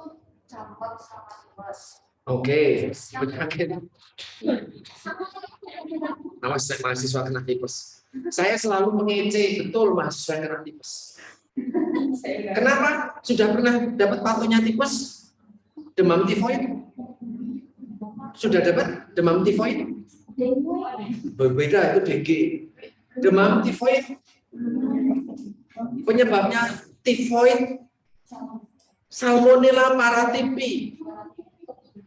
campak sama tipes. Oke. Penyakit. Nama mahasiswa kena tipes. Saya selalu mengece betul mahasiswa yang kena tipes. Kenapa? Sudah pernah dapat patonya tipes? Demam tifoid? Sudah dapat demam tifoid? Berbeda, itu dengue. Demam tifoid penyebabnya tifoid Salmonella paratyphi.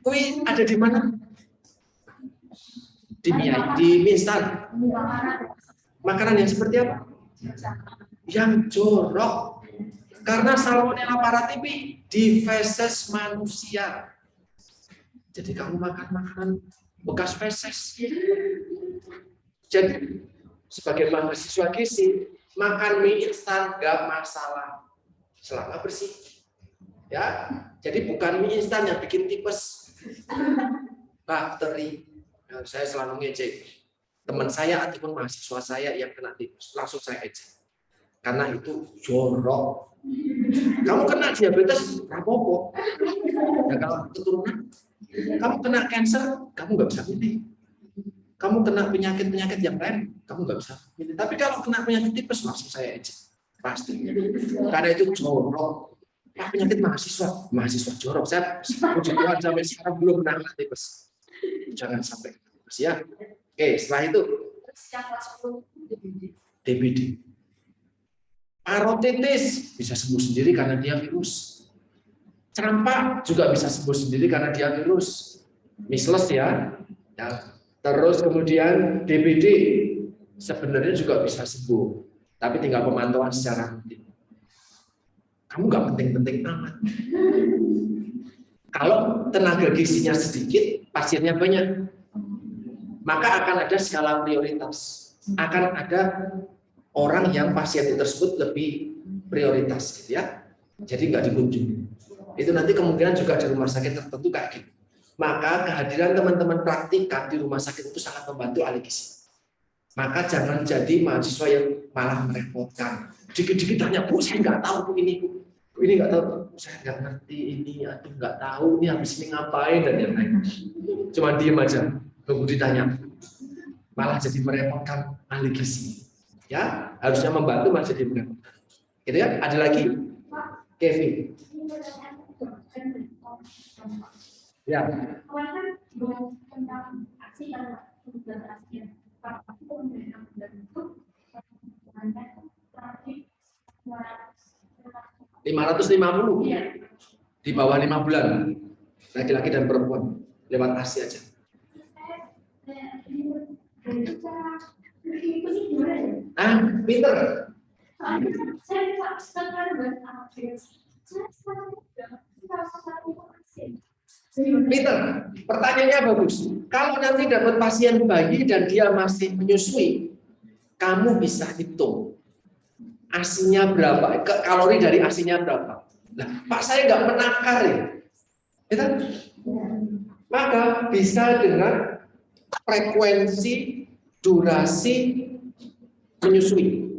Kui ada di mana? Di mie instan. Makanan yang seperti apa? Yang jorok. Karena Salmonella paratyphi di feses manusia. Jadi kamu makan makanan bekas feses. Jadi sebagai mahasiswa gizi, makan mie instan nggak masalah selama bersih. Ya, jadi bukan mie instan yang bikin tipes, bakteri. Nah, saya selalu ngecek teman saya ataupun mahasiswa saya yang kena tipes, langsung saya ejek. Karena itu jorok. Kamu kena diabetes, apa-apa. Ya, kalau keturunan, kamu kena cancer, kamu nggak bisa pilih. Kamu kena penyakit-penyakit yang lain, kamu nggak bisa pilih. Tapi kalau kena penyakit tipes, langsung saya ejek. Pasti. Karena itu jorok. penyakit mahasiswa jorok. Saya puji Tuhan sampai sekarang belum pernah kena tipes. Jangan sampai tipes ya. Oke, setelah itu DBD. Parotitis bisa sembuh sendiri karena dia virus. Campak juga bisa sembuh sendiri karena dia virus. Measles ya. Terus kemudian DBD sebenarnya juga bisa sembuh, tapi tinggal pemantauan secara rutin. Kamu nggak penting-penting amat. Kalau tenaga gizinya sedikit, pasiennya banyak, maka akan ada skala prioritas. Akan ada orang yang pasien tersebut lebih prioritas, gitu ya. Jadi nggak dikunjungi. Itu nanti kemungkinan juga di rumah sakit tertentu kayak gitu. Maka kehadiran teman-teman praktikan di rumah sakit itu sangat membantu ahli gizi. Maka jangan jadi mahasiswa yang malah merepotkan. Dikit-dikit tanya, Bu, saya nggak tahu Bu ini, Bu. Ini nggak tahu, saya nggak ngerti ini, aduh nggak tahu ini habis ini ngapain dan yang lain. Cuma diem aja, tunggu ditanya. Malah jadi merepotkan ahli gizi. Ya, harusnya membantu malah jadi merepotkan. Gitu ya? Ada lagi? Kevin. Ya. $550 di bawah 5 bulan, laki-laki dan perempuan lewat ASI aja. Pinter. Peter, pertanyaannya bagus. Kalau nanti dapat pasien bayi dan dia masih menyusui, kamu bisa hitung ASI-nya berapa, kalori dari ASI-nya berapa. Nah, Pak, saya nggak menakar ya. Gitu? Maka bisa dengan frekuensi, durasi menyusui.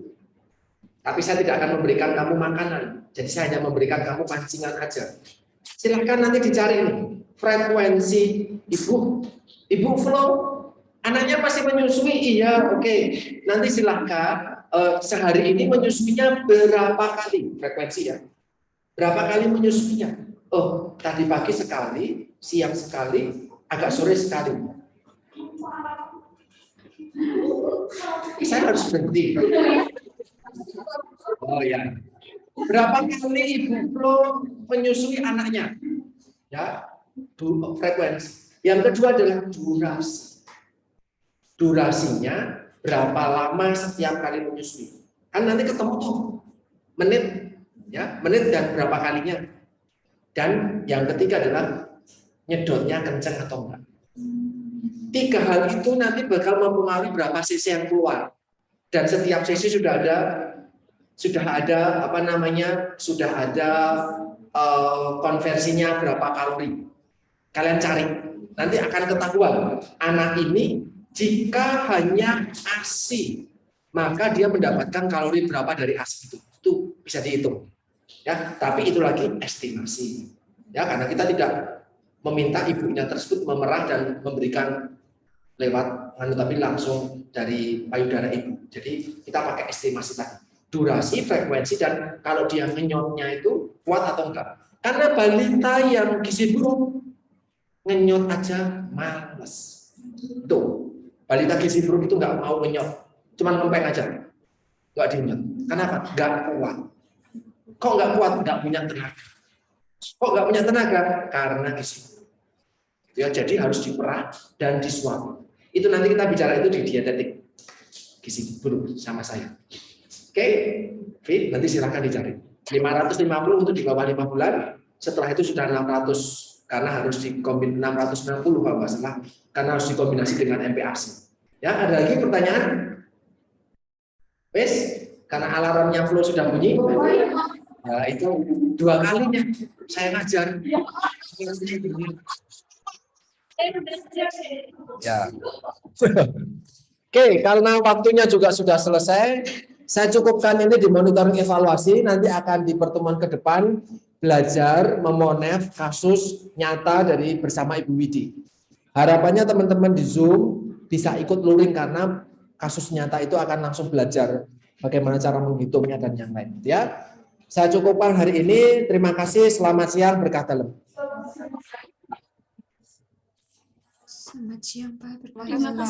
Tapi saya tidak akan memberikan kamu makanan. Jadi saya hanya memberikan kamu pancingan aja. Silahkan nanti dicari nih. Frekuensi ibu flow, anaknya masih menyusui, iya, oke. Nanti silahkan sehari ini menyusuinya berapa kali frekuensi ya? Berapa kali menyusuinya? Oh, tadi pagi sekali, siang sekali, agak sore sekali. Saya harus berhenti. Oh ya. Berapa kali ibu flow menyusui anaknya? Ya. Frekuensi. Yang kedua adalah durasi. Durasinya berapa lama setiap kali menyusui. Kan nanti ketemu tuh menit, ya, menit dan berapa kalinya. Dan yang ketiga adalah nyedotnya kencang atau enggak. 3 hal itu nanti bakal mempengaruhi berapa cc yang keluar. Dan setiap cc sudah ada konversinya berapa kalori. Kalian cari, nanti akan ketahuan anak ini jika hanya ASI, maka dia mendapatkan kalori berapa dari ASI itu. Itu bisa dihitung. Ya, tapi itu lagi estimasi. Ya, karena kita tidak meminta ibunya tersebut memerah dan memberikan lewat tapi langsung dari payudara ibu. Jadi kita pakai estimasi tadi. Durasi, frekuensi, dan kalau dia ngenyotnya itu kuat atau enggak. Karena balita yang gizi buruk ngenyot aja males. Tuh, balita gizi buruk itu nggak mau ngenyot, cuman ngempeng aja, nggak dinyot. Kenapa? Nggak kuat. Kok nggak kuat? Nggak punya tenaga. Kok nggak punya tenaga? Karena gizi buruk. Ya, jadi harus diperah dan disuap. Itu nanti kita bicara itu di dietetik gizi buruk sama saya. Oke, Fit, nanti silahkan dicari. 550 untuk di bawah 5 bulan. Setelah itu sudah 600. Karena harus dikombin 660 kalau nggak salah, karena harus dikombinasi dengan MPASI. Ya, ada lagi pertanyaan? Wes, karena alarmnya flow sudah bunyi. Nah, itu 2 kalinya saya ngajar. Ya. Oke, karena waktunya juga sudah selesai, saya cukupkan ini di monitoring evaluasi. Nanti akan di pertemuan ke depan belajar memonef kasus nyata dari bersama Ibu Widi. Harapannya teman-teman di Zoom bisa ikut luring karena kasus nyata itu akan langsung belajar bagaimana cara menghitungnya dan yang lain. Ya, Saya cukupkan hari ini. Terima kasih. Selamat siang. Berkah dalam. Selamat siang, Pak. Terima kasih.